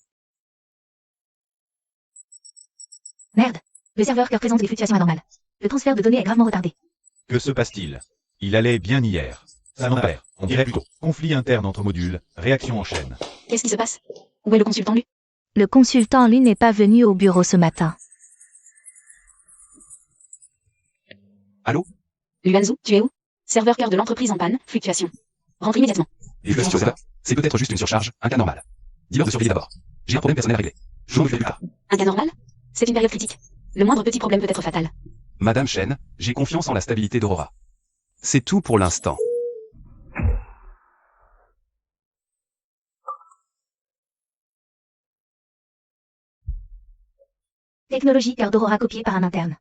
Merde. Le serveur cœur présente des fluctuations anormales. Le transfert de données est gravement retardé. Que se passe-t-il? Il allait bien hier. Ça n'en a pas l'air. On dirait plutôt. Conflit interne entre modules, réaction en chaîne. Qu'est-ce qui se passe? Où est le consultant Lu? Le consultant, lui, n'est pas venu au bureau ce matin. Allô? Luanzhou, tu es où? Serveur cœur de l'entreprise en panne, fluctuation. Rentre immédiatement. Et je suis sur serveur. C'est peut-être juste une surcharge, un cas normal. Dis-leur de surveiller d'abord. J'ai un problème personnel à régler. Je m'en occuperai plus tard. Un cas normal? C'est une période critique. Le moindre petit problème peut être fatal. Madame Chen, j'ai confiance en la stabilité d'Aurora. C'est tout pour l'instant. Technologie cœur d'Aurora copiée par un interne.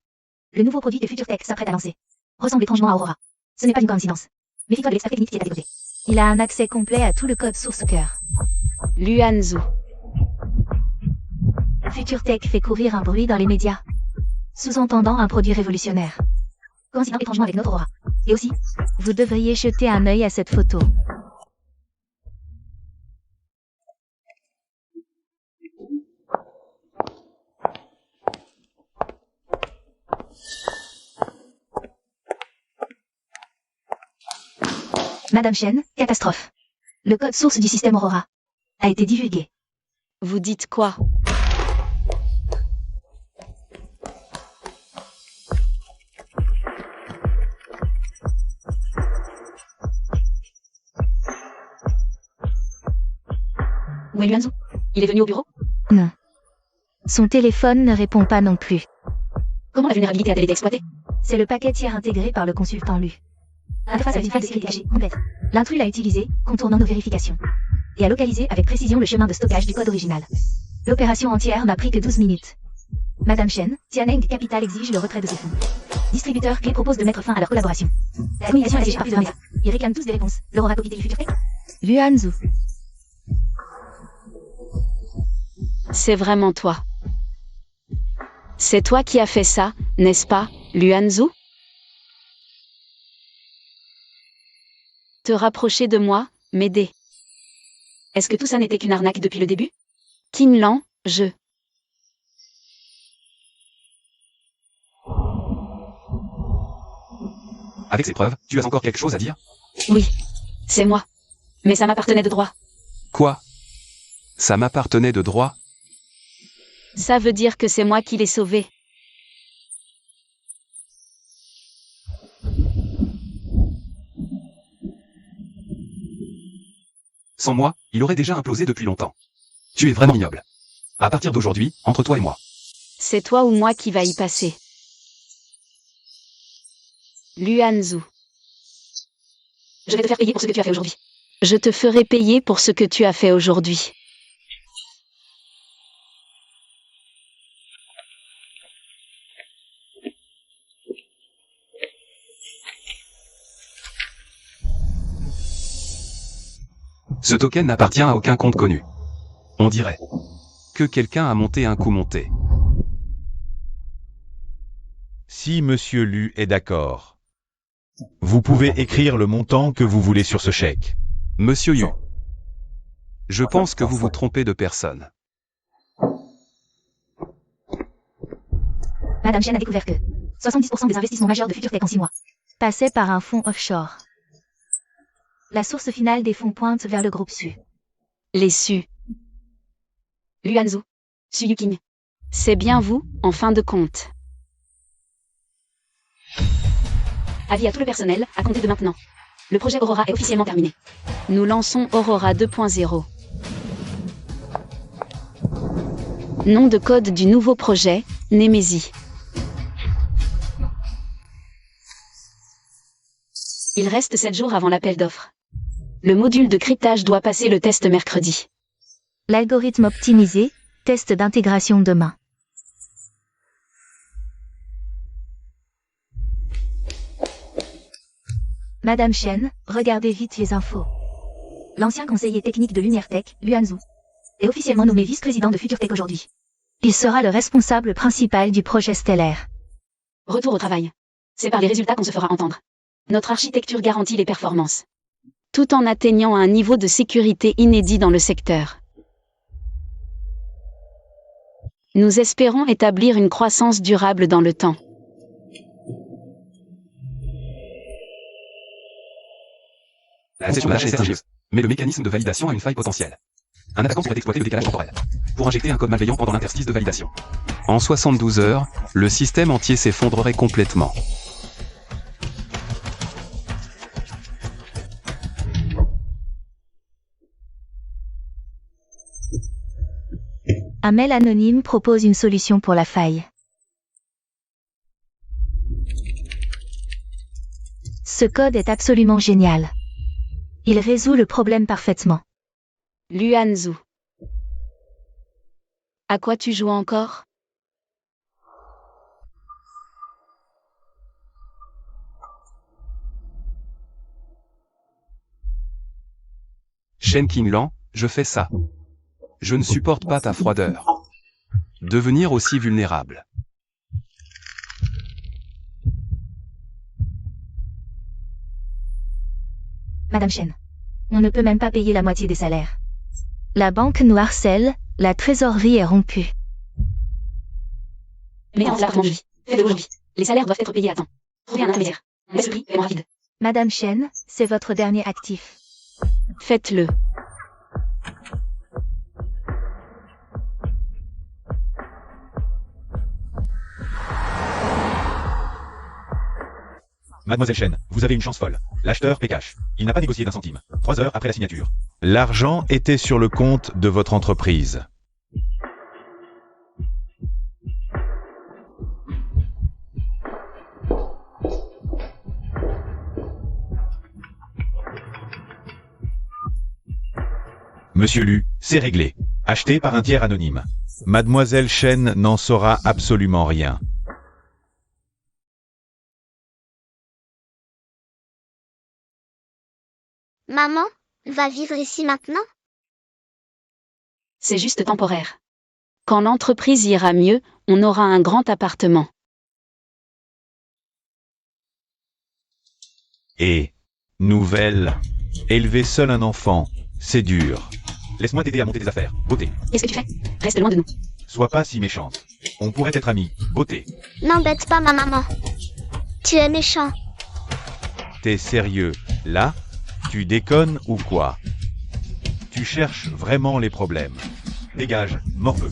Le nouveau produit que FutureTech s'apprête à lancer ressemble étrangement à Aurora. Ce n'est pas une coïncidence. Méfie-toi de l'expert technique qui est à tes côtés. Il a un accès complet à tout le code source cœur. Luanzhou. FutureTech fait courir un bruit dans les médias, sous-entendant un produit révolutionnaire. Coïncident étrangement avec notre Aurora. Et aussi, vous devriez jeter un œil à cette photo. Madame Chen, catastrophe. Le code source du système Aurora a été divulgué. Vous dites quoi? Où est Luanzhou? Il est venu au bureau? Non. Son téléphone ne répond pas non plus. Comment la vulnérabilité a-t-elle été exploitée? C'est le paquet tiers intégré par le consultant Lu. Interface avec une faille de sécurité cachée complète. L'intrus l'a utilisé, contournant nos vérifications. Et a localisé avec précision le chemin de stockage du code original. L'opération entière n'a pris que 12 minutes. Madame Chen, Tianeng Capital exige le retrait de ses fonds. Distributeur clé propose de mettre fin à leur collaboration. La communication est dirigée par plusieurs médias. Ils réclament tous des réponses. L'Aurora copie du FutureTech? Luanzhou. C'est vraiment toi. C'est toi qui as fait ça, n'est-ce pas, Luanzhou? Te rapprocher de moi, m'aider. Est-ce que tout ça n'était qu'une arnaque depuis le début? Qinlan, je. Avec ces preuves, tu as encore quelque chose à dire? Oui. C'est moi. Mais ça m'appartenait de droit. Quoi? Ça m'appartenait de droit? Ça veut dire que c'est moi qui l'ai sauvé. Sans moi, il aurait déjà implosé depuis longtemps. Tu es vraiment ignoble. À partir d'aujourd'hui, entre toi et moi. C'est toi ou moi qui va y passer. Luanzhou. Je vais te faire payer pour ce que tu as fait aujourd'hui. Je te ferai payer pour ce que tu as fait aujourd'hui. Ce token n'appartient à aucun compte connu. On dirait que quelqu'un a monté un coup monté. Si Monsieur Lu est d'accord, vous pouvez écrire le montant que vous voulez sur ce chèque. Monsieur Yu, je pense que vous vous trompez de personne. Madame Chen a découvert que 70% des investissements majeurs de FutureTech en 6 mois passaient par un fonds offshore. La source finale des fonds pointe vers le groupe Su. Les Su. Luanzhou. Su Yuking. C'est bien vous, en fin de compte. Avis à tout le personnel, à compter de maintenant. Le projet Aurora est officiellement terminé. Nous lançons Aurora 2.0. Nom de code du nouveau projet, Nemesis. Il reste 7 jours avant l'appel d'offres. Le module de cryptage doit passer le test mercredi. L'algorithme optimisé, test d'intégration demain. Madame Chen, regardez vite les infos. L'ancien conseiller technique de Luniertech, Luan Zhu, est officiellement nommé vice-président de FutureTech aujourd'hui. Il sera le responsable principal du projet stellaire. Retour au travail. C'est par les résultats qu'on se fera entendre. Notre architecture garantit les performances, tout en atteignant un niveau de sécurité inédit dans le secteur. Nous espérons établir une croissance durable dans le temps. La session d'âge est sérieuse. Mais le mécanisme de validation a une faille potentielle. Un attaquant pourrait exploiter le décalage temporel pour injecter un code malveillant pendant l'interstice de validation. En 72 heures, le système entier s'effondrerait complètement. Un mail anonyme propose une solution pour la faille. Ce code est absolument génial. Il résout le problème parfaitement. Luan Zhu. À quoi tu joues encore? Shen Qinglan, je fais ça. Je ne supporte pas ta froideur. Devenir aussi vulnérable. Madame Chen, on ne peut même pas payer la moitié des salaires. La banque nous harcèle, la trésorerie est rompue. Mais en cela, faites aujourd'hui. Les salaires doivent être payés à temps. Trouvez un intermédiaire. Baisse le prix, paiement rapide. Madame Chen, c'est votre dernier actif. Faites-le. Mademoiselle Chen, vous avez une chance folle. L'acheteur paie cash. Il n'a pas négocié d'un centime. 3 heures après la signature. L'argent était sur le compte de votre entreprise. Monsieur Lu, c'est réglé. Acheté par un tiers anonyme. Mademoiselle Chen n'en saura absolument rien. Maman, va vivre ici maintenant? C'est juste temporaire. Quand l'entreprise ira mieux, on aura un grand appartement. Et, nouvelle, élever seul un enfant, c'est dur. Laisse-moi t'aider à monter tes affaires. Beauté. Qu'est-ce que tu fais? Reste loin de nous. Sois pas si méchante. On pourrait être amis. Beauté. N'embête pas ma maman. Tu es méchant. T'es sérieux, là? Tu déconnes ou quoi? Tu cherches vraiment les problèmes. Dégage, morveux.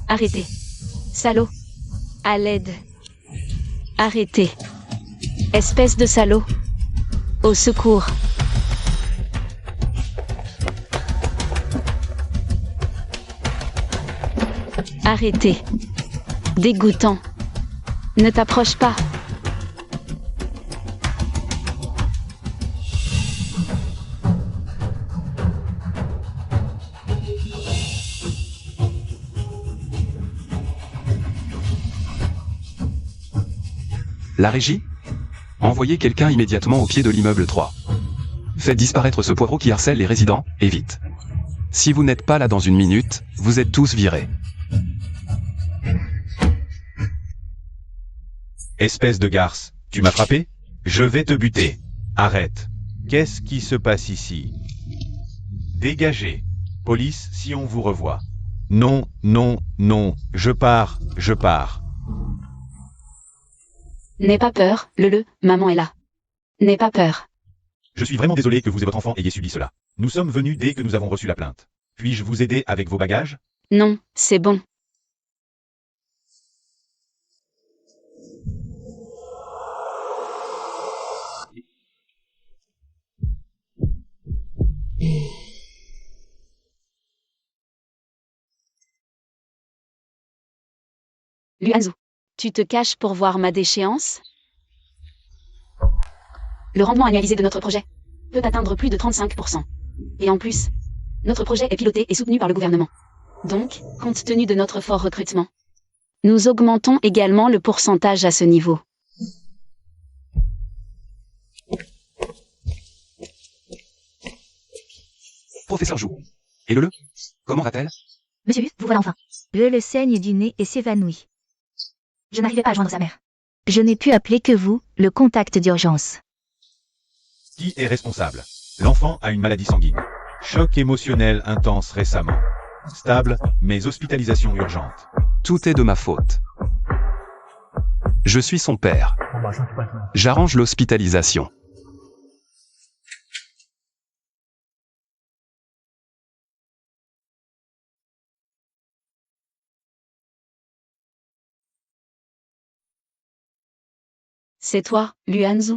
Arrêtez. Salaud. À l'aide. Arrêtez. Espèce de salaud. Au secours. Arrêtez. Dégoûtant. Ne t'approche pas. La régie? Envoyez quelqu'un immédiatement au pied de l'immeuble 3. Faites disparaître ce poivreau qui harcèle les résidents, et vite. Si vous n'êtes pas là dans une minute, vous êtes tous virés. Espèce de garce. Tu m'as frappé? Je vais te buter. Arrête. Qu'est-ce qui se passe ici? Dégagez. Police, si on vous revoit. Non, non, non, je pars, je pars. N'aie pas peur, maman est là. N'aie pas peur. Je suis vraiment désolé que vous et votre enfant ayez subi cela. Nous sommes venus dès que nous avons reçu la plainte. Puis-je vous aider avec vos bagages? Non, c'est bon. Luan Zhu, tu te caches pour voir ma déchéance? Le rendement annualisé de notre projet peut atteindre plus de 35%. Et en plus, notre projet est piloté et soutenu par le gouvernement. Donc, compte tenu de notre fort recrutement, nous augmentons également le pourcentage à ce niveau. Professeur Jou. Et le comment va-t-elle? Monsieur Hu, vous voilà enfin. Le saigne du nez et s'évanouit. Je n'arrivais pas à joindre sa mère. Je n'ai pu appeler que vous, le contact d'urgence. Qui est responsable? L'enfant a une maladie sanguine. Choc émotionnel intense récemment. Stable, mais hospitalisation urgente. Tout est de ma faute. Je suis son père. J'arrange l'hospitalisation. C'est toi, Luanzu.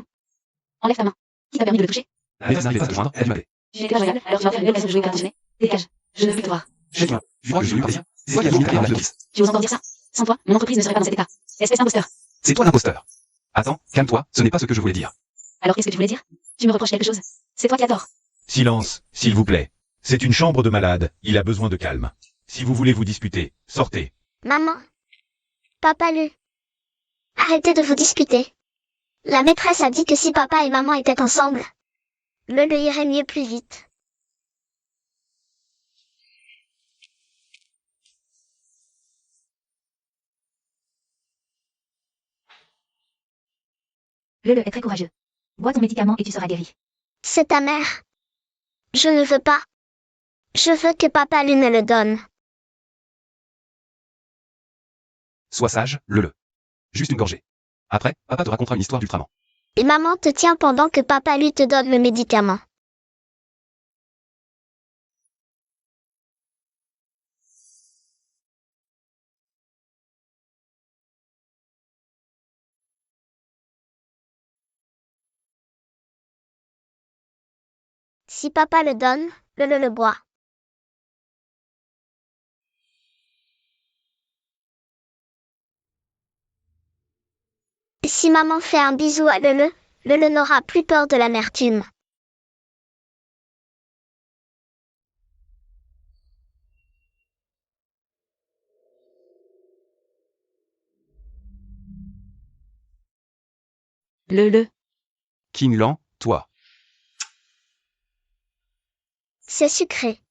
Enlève ta main. Qui t'a permis de le toucher? La maîtresse n'arrivait pas à se joindre, elle m'appelait. Tu n'étais pas jovial, alors tu vas faire une leçon de jouer au carte enchaîné. Dégage. Je ne veux plus te voir. Chacun, je crois que je lui plaisir. C'est toi qui as voulu créer la fils. Tu oses encore dire ça? Sans toi, mon entreprise ne serait pas dans cet état. Espèce d'imposteur. C'est toi l'imposteur. Attends, calme-toi, ce n'est pas ce que je voulais dire. Alors qu'est-ce que tu voulais dire? Tu me reproches quelque chose? C'est toi qui as tort. Silence, s'il vous plaît. C'est une chambre de malade, il a besoin de calme. Si vous voulez vous disputer, sortez. Maman. Papa Lu. Arrêtez de vous disputer. La maîtresse a dit que si papa et maman étaient ensemble, le irait mieux plus vite. Le est très courageux. Bois ton médicament et tu seras guéri. C'est ta mère. Je ne veux pas. Je veux que papa Lu me le donne. Sois sage, le. Juste une gorgée. Après, papa te racontera une histoire d'Ultraman. Et maman te tient pendant que papa Lu te donne le médicament. Si papa le donne, le boit. Et si maman fait un bisou à le n'aura plus peur de l'amertume. Le. King Lan, toi. C'est sucré.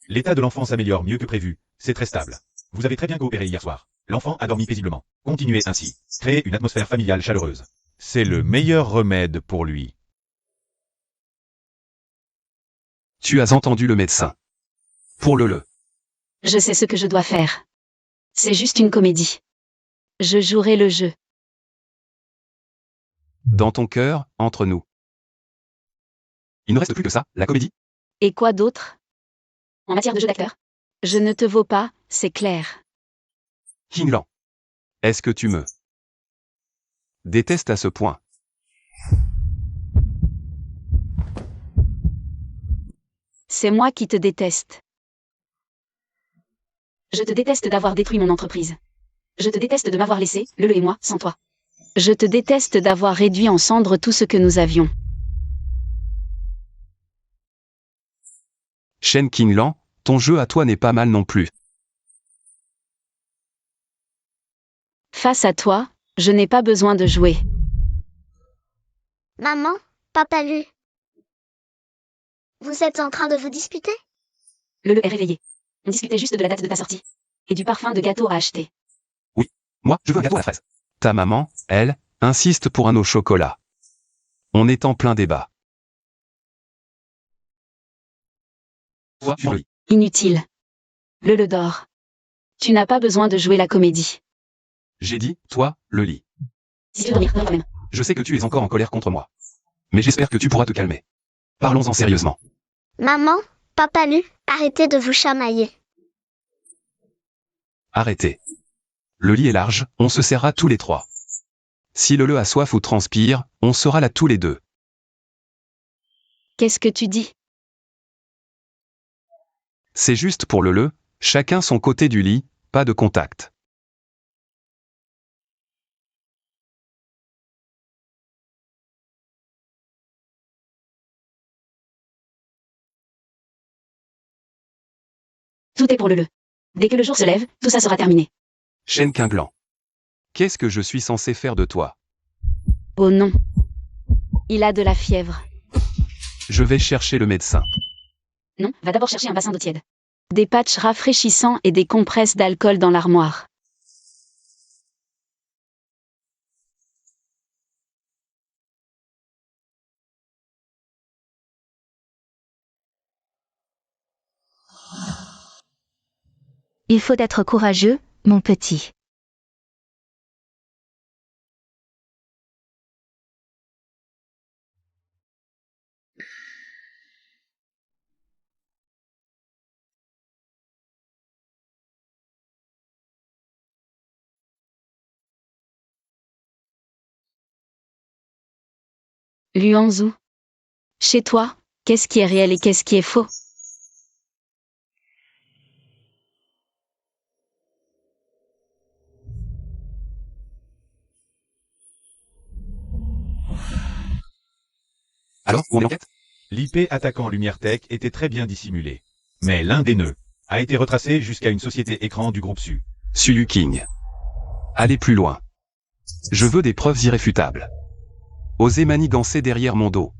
L'état de l'enfant s'améliore mieux que prévu, c'est très stable. Vous avez très bien coopéré hier soir. L'enfant a dormi paisiblement. Continuez ainsi. Créez une atmosphère familiale chaleureuse. C'est le meilleur remède pour lui. Tu as entendu le médecin. Pour le. Je sais ce que je dois faire. C'est juste une comédie. Je jouerai le jeu. Dans ton cœur, entre nous. Il ne reste plus que ça, la comédie. Et quoi d'autre? En matière de jeu d'acteur? Je ne te vaux pas, c'est clair. King Lan. Est-ce que tu me détestes à ce point? C'est moi qui te déteste. Je te déteste d'avoir détruit mon entreprise. Je te déteste de m'avoir laissé, le et moi, sans toi. Je te déteste d'avoir réduit en cendres tout ce que nous avions. Shen King Lan, ton jeu à toi n'est pas mal non plus. Face à toi, je n'ai pas besoin de jouer. Maman, papa Lu. Vous êtes en train de vous disputer? Le est réveillé. On discutait juste de la date de ta sortie. Et du parfum de gâteau à acheter. Moi, je veux un gâteau à la fraise. Ta maman, elle, insiste pour un au chocolat. On est en plein débat. Toi, sur le lit. Inutile. Le dort. Tu n'as pas besoin de jouer la comédie. J'ai dit, toi, le lit. Si tu veux dormir, dors toi-même. Je sais que tu es encore en colère contre moi. Mais j'espère que tu pourras te calmer. Parlons-en sérieusement. Maman, papa Lu, arrêtez de vous chamailler. Arrêtez. Le lit est large, on se serra tous les trois. Si le a soif ou transpire, on sera là tous les deux. Qu'est-ce que tu dis? C'est juste pour le, chacun son côté du lit, pas de contact. Tout est pour le. Dès que le jour se lève, tout ça sera terminé. Shen King Lan. Qu'est-ce que je suis censé faire de toi? Oh non. Il a de la fièvre. Je vais chercher le médecin. Non, va d'abord chercher un bassin d'eau tiède. Des patchs rafraîchissants et des compresses d'alcool dans l'armoire. Il faut être courageux, mon petit. Luanzhou. Chez toi, qu'est-ce qui est réel et qu'est-ce qui est faux? Alors, où en est l'enquête? L'IP attaquant LumièreTech était très bien dissimulé. Mais l'un des nœuds a été retracé jusqu'à une société écran du groupe Su. Sulu King. Allez plus loin. Je veux des preuves irréfutables. Osez manigancer derrière mon dos.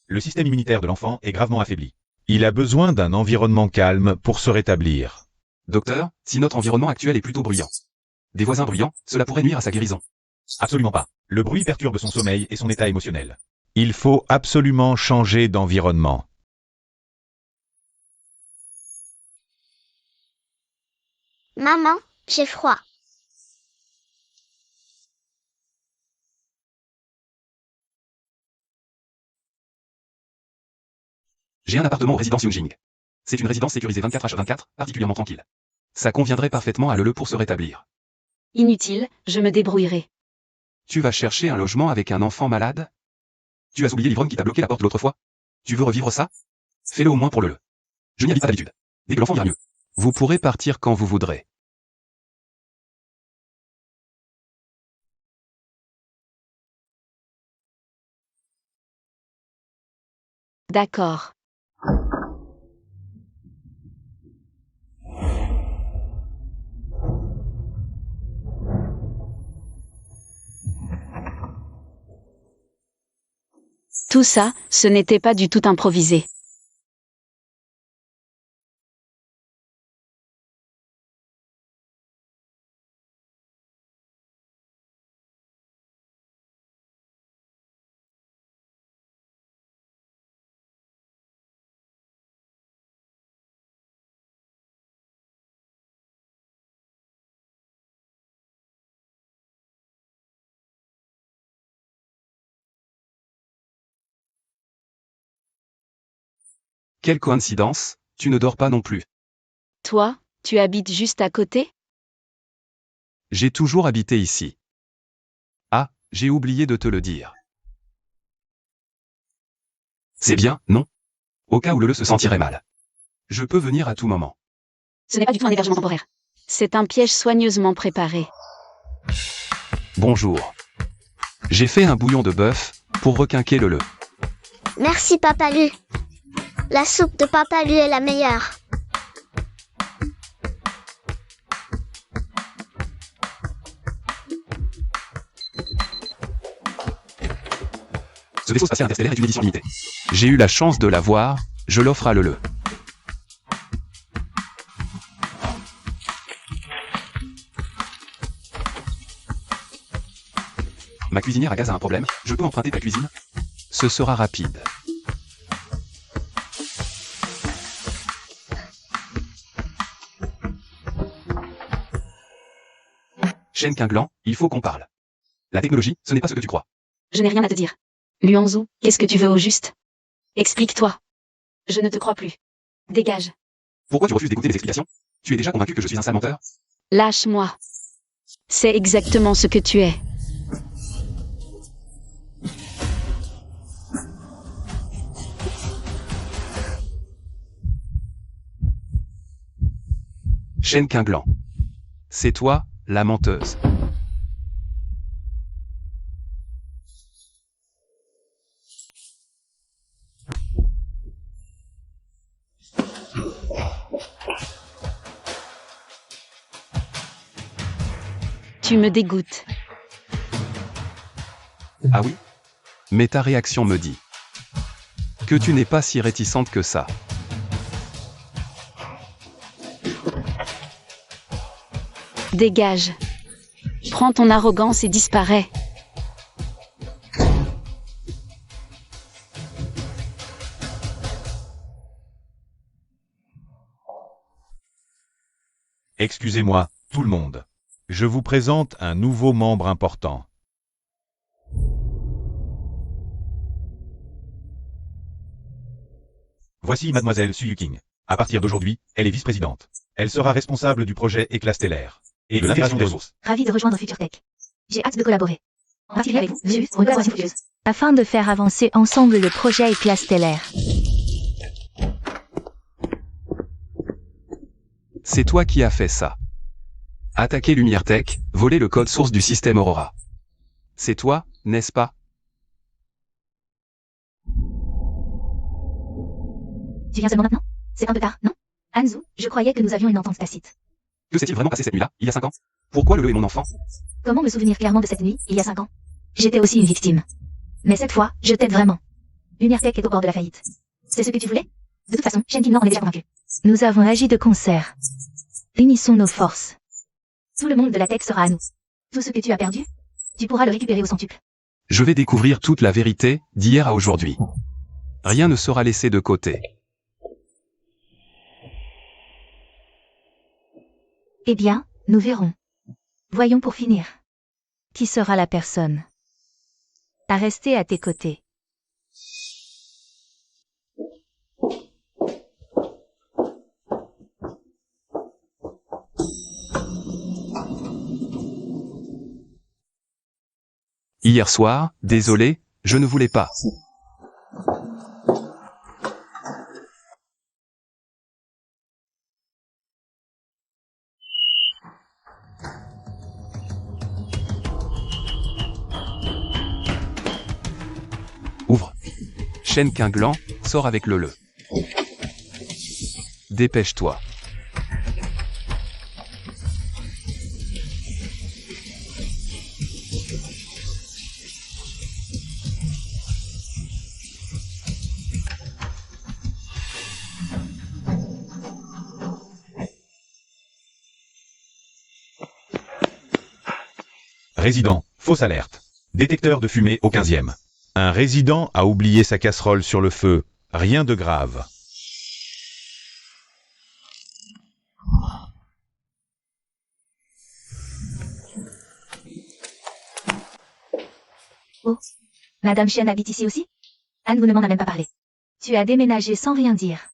Le système immunitaire de l'enfant est gravement affaibli. Il a besoin d'un environnement calme pour se rétablir. Docteur, si notre environnement actuel est plutôt bruyant. Des voisins bruyants, cela pourrait nuire à sa guérison. Absolument pas. Le bruit perturbe son sommeil et son état émotionnel. Il faut absolument changer d'environnement. Maman, j'ai froid. J'ai un appartement en résidence Yunjing. C'est une résidence sécurisée 24h24, particulièrement tranquille. Ça conviendrait parfaitement à Lele pour se rétablir. Inutile, je me débrouillerai. Tu vas chercher un logement avec un enfant malade? Tu as oublié l'ivrogne qui t'a bloqué la porte l'autre fois? Tu veux revivre ça? Fais-le au moins pour Lele. Je n'y habite pas d'habitude. Dès que l'enfant ira mieux. Vous pourrez partir quand vous voudrez. D'accord. Tout ça, ce n'était pas du tout improvisé. Quelle coïncidence, tu ne dors pas non plus. Toi, tu habites juste à côté? J'ai toujours habité ici. Ah, j'ai oublié de te le dire. C'est bien, non? Au cas où Lele se sentirait mal. Je peux venir à tout moment. Ce n'est pas du tout un hébergement temporaire. C'est un piège soigneusement préparé. Bonjour. J'ai fait un bouillon de bœuf pour requinquer Lele. Merci Papa Lu. La soupe de Papa Lu est la meilleure. Ce vaisseau spatial interstellaire est une édition limitée. J'ai eu la chance de la voir, je l'offre à Lele. Ma cuisinière à gaz a un problème, je peux emprunter ta cuisine? Ce sera rapide. Shen Qinglan, il faut qu'on parle. La technologie, ce n'est pas ce que tu crois. Je n'ai rien à te dire. Luanzhou, qu'est-ce que tu veux au juste? Explique-toi. Je ne te crois plus. Dégage. Pourquoi tu refuses d'écouter mes explications? Tu es déjà convaincu que je suis un sale menteur? Lâche-moi. C'est exactement ce que tu es. Shen Qinglan. C'est toi, la menteuse. Tu me dégoûtes. Ah oui? Mais ta réaction me dit que tu n'es pas si réticente que ça. Dégage. Prends ton arrogance et disparais. Excusez-moi, tout le monde. Je vous présente un nouveau membre important. Voici Mademoiselle Su Yuking. À partir d'aujourd'hui, elle est vice-présidente. Elle sera responsable du projet Éclat stellaire et de l'intégration des ressources. Ravi de rejoindre Future Tech. J'ai hâte de collaborer. En particulier avec vous, monsieur, pour une collaboration fructueuse. Afin de faire avancer ensemble le projet Éclat stellaire. C'est toi qui as fait ça. Attaquer Lumière Tech, voler le code source du système Aurora. C'est toi, n'est-ce pas? Tu viens seulement maintenant? C'est un peu tard, non? Anzu, je croyais que nous avions une entente tacite. Que s'est-il vraiment passé cette nuit-là, il y a 5 ans? Pourquoi le est mon enfant? Comment me souvenir clairement de cette nuit, il y a 5 ans? J'étais aussi une victime. Mais cette fois, je t'aide vraiment. Lumière Tech est au bord de la faillite. C'est ce que tu voulais? De toute façon, Shen Qinglan en est déjà convaincu. Nous avons agi de concert. Unissons nos forces. Tout le monde de la tech sera à nous. Tout ce que tu as perdu, tu pourras le récupérer au centuple. Je vais découvrir toute la vérité, d'hier à aujourd'hui. Rien ne sera laissé de côté. Eh bien, nous verrons. Voyons pour finir. Qui sera la personne à rester à tes côtés? Hier soir, désolé, je ne voulais pas. Ouvre. Shen Qinglan, sors avec le. Dépêche-toi. Résident, fausse alerte. Détecteur de fumée au 15e. Un résident a oublié sa casserole sur le feu. Rien de grave. Oh. Madame Shen habite ici aussi? Anne vous ne m'en a même pas parlé. Tu as déménagé sans rien dire.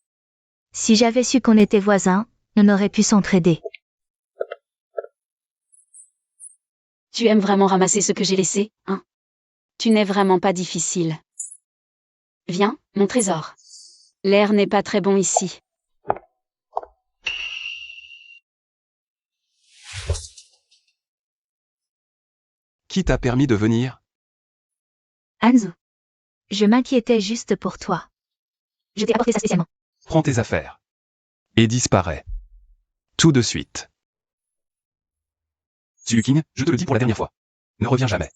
Si j'avais su qu'on était voisins, on aurait pu s'entraider. Tu aimes vraiment ramasser ce que j'ai laissé, hein? Tu n'es vraiment pas difficile. Viens, mon trésor. L'air n'est pas très bon ici. Qui t'a permis de venir? Anzu. Je m'inquiétais juste pour toi. Je t'ai apporté ça spécialement. Prends tes affaires. Et disparais. Tout de suite. Su Yuking, je te le dis pour la dernière fois. Ne reviens jamais.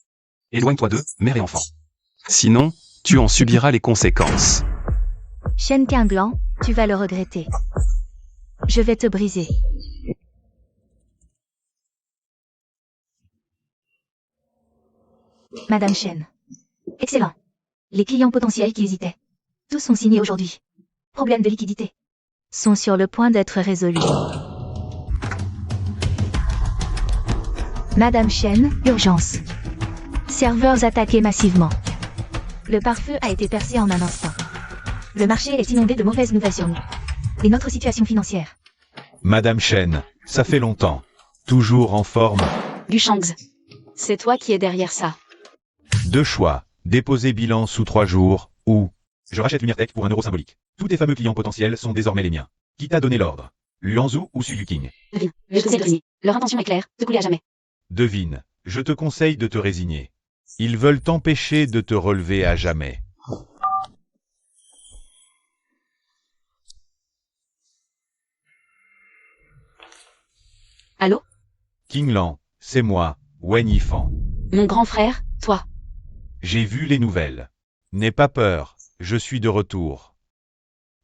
Éloigne-toi d'eux, mère et enfant. Sinon, tu en subiras les conséquences. Shen Qinglan, tu vas le regretter. Je vais te briser. Madame Shen. Excellent. Les clients potentiels qui hésitaient. Tous sont signés aujourd'hui. Problème de liquidité. Sont sur le point d'être résolus. Madame Shen, urgence. Serveurs attaqués massivement. Le pare-feu a été percé en un instant. Le marché est inondé de mauvaises nouvelles sur nous. Et notre situation financière. Madame Shen, ça fait longtemps. Toujours en forme. Gu Shangzi. C'est toi qui es derrière ça. Deux choix. Déposer bilan sous 3 jours, ou je rachète Lumière Tech pour €1 symbolique. Tous tes fameux clients potentiels sont désormais les miens. Qui t'a donné l'ordre? Luanzhou ou Su Yuking? Devine, je te conseille de deviner. Leur intention est claire, te couler à jamais. Devine. Je te conseille de te résigner. Ils veulent t'empêcher de te relever à jamais. Allô? Qinglan, c'est moi, Wen Yifan. Mon grand frère, toi. J'ai vu les nouvelles. N'aie pas peur, je suis de retour.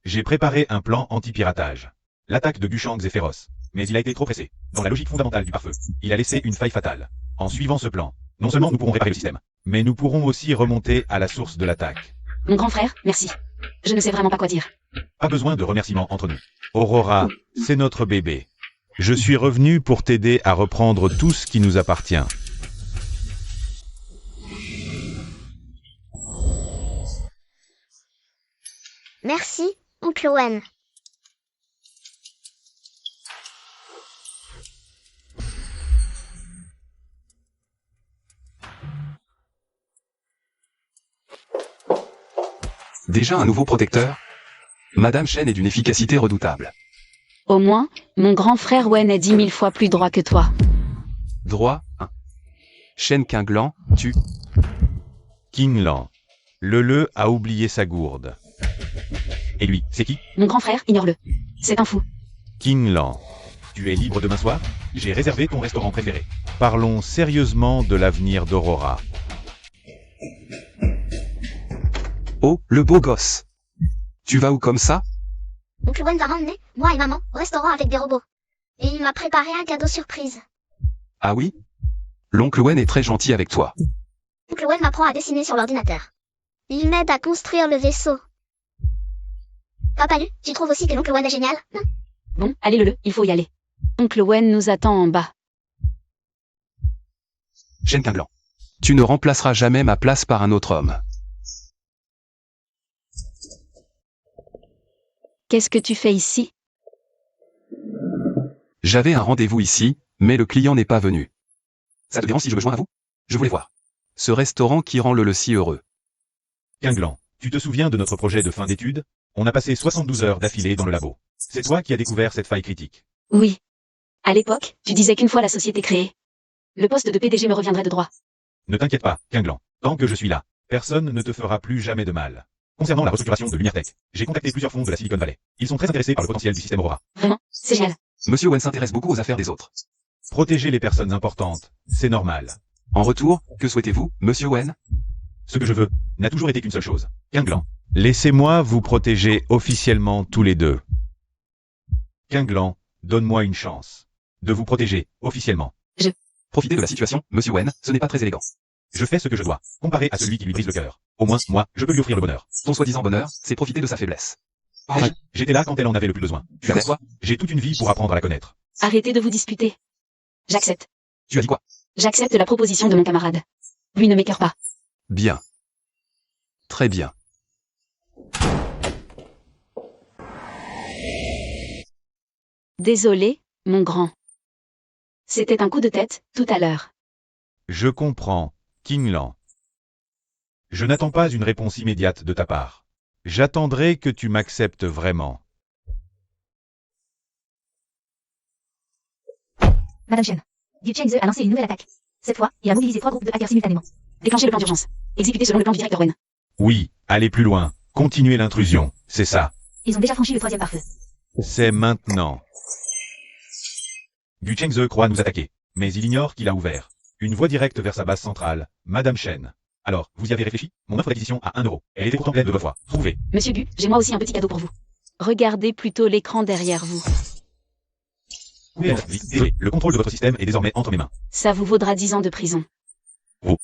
J'ai préparé un plan anti-piratage. L'attaque de Gushang est féroce, mais il a été trop pressé. Dans la logique fondamentale du pare-feu, il a laissé une faille fatale. En suivant ce plan, non seulement nous pourrons réparer le système, mais nous pourrons aussi remonter à la source de l'attaque. Mon grand frère, merci. Je ne sais vraiment pas quoi dire. Pas besoin de remerciements entre nous. Aurora, c'est notre bébé. Je suis revenu pour t'aider à reprendre tout ce qui nous appartient. Merci, oncle Wen. Déjà un nouveau protecteur? Madame Shen est d'une efficacité redoutable. Au moins, mon grand frère Wen est 10 000 fois plus droit que toi. Droit, hein. Shen Qinglan, tu... Qinglan. Le a oublié sa gourde. Et lui, c'est qui? Mon grand frère, ignore-le. C'est un fou. Qinglan. Tu es libre demain soir? J'ai réservé ton restaurant préféré. Parlons sérieusement de l'avenir d'Aurora. Oh, le beau gosse. Tu vas où comme ça? Oncle Wen va m'emmener, moi et maman, au restaurant avec des robots. Et il m'a préparé un cadeau surprise. Ah oui? L'oncle Wen est très gentil avec toi. Oncle Wen m'apprend à dessiner sur l'ordinateur. Il m'aide à construire le vaisseau. Papa Lu, tu trouves aussi que l'oncle Wen est génial? Bon, allez le, il faut y aller. Oncle Wen nous attend en bas. Shen Qinglan. Tu ne remplaceras jamais ma place par un autre homme. Qu'est-ce que tu fais ici? J'avais un rendez-vous ici, mais le client n'est pas venu. Ça te dérange si je me joins à vous? Je voulais voir. Ce restaurant qui rend le si heureux. Qinglan, tu te souviens de notre projet de fin d'études? On a passé 72 heures d'affilée dans le labo. C'est toi qui as découvert cette faille critique. Oui. À l'époque, tu disais qu'une fois la société créée, le poste de PDG me reviendrait de droit. Ne t'inquiète pas, Qinglan. Tant que je suis là, personne ne te fera plus jamais de mal. Concernant la restructuration de Lumière Tech, j'ai contacté plusieurs fonds de la Silicon Valley. Ils sont très intéressés par le potentiel du système Aurora. Vraiment, c'est génial. Monsieur Wen s'intéresse beaucoup aux affaires des autres. Protéger les personnes importantes, c'est normal. En retour, que souhaitez-vous, Monsieur Wen? Ce que je veux n'a toujours été qu'une seule chose. Qinglan. Laissez-moi vous protéger officiellement tous les deux. Qinglan, donne-moi une chance. De vous protéger, officiellement. Profitez de la situation, Monsieur Wen, ce n'est pas très élégant. Je fais ce que je dois, comparé à celui qui lui brise le cœur. Au moins, moi, je peux lui offrir le bonheur. Ton soi-disant bonheur, c'est profiter de sa faiblesse. Enfin, j'étais là quand elle en avait le plus besoin. Tu as quoi? J'ai toute une vie pour apprendre à la connaître. Arrêtez de vous disputer. J'accepte. Tu as dit quoi? J'accepte la proposition de mon camarade. Lui ne m'écœure pas. Bien. Très bien. Désolé, mon grand. C'était un coup de tête, tout à l'heure. Je comprends, Qinglan. Je n'attends pas une réponse immédiate de ta part. J'attendrai que tu m'acceptes vraiment. Madame Chen. Gu Chengze a lancé une nouvelle attaque. Cette fois, il a mobilisé 3 groupes de hackers simultanément. Déclenchez le plan d'urgence. Exécutez selon le plan du directeur Wen. Oui, allez plus loin. Continuez l'intrusion, c'est ça. Ils ont déjà franchi le 3e pare-feu. C'est maintenant. Gu Chengze croit nous attaquer, mais il ignore qu'il a ouvert une voie directe vers sa base centrale, Madame Shen. Alors, vous y avez réfléchi? Mon offre d'acquisition à 1 euro. Elle était pourtant pleine de bonne foi. Prouvez. Monsieur Gu, j'ai moi aussi un petit cadeau pour vous. Regardez plutôt l'écran derrière vous. Oui, désolé, le contrôle de votre système est désormais entre mes mains. Ça vous vaudra 10 ans de prison. Oh,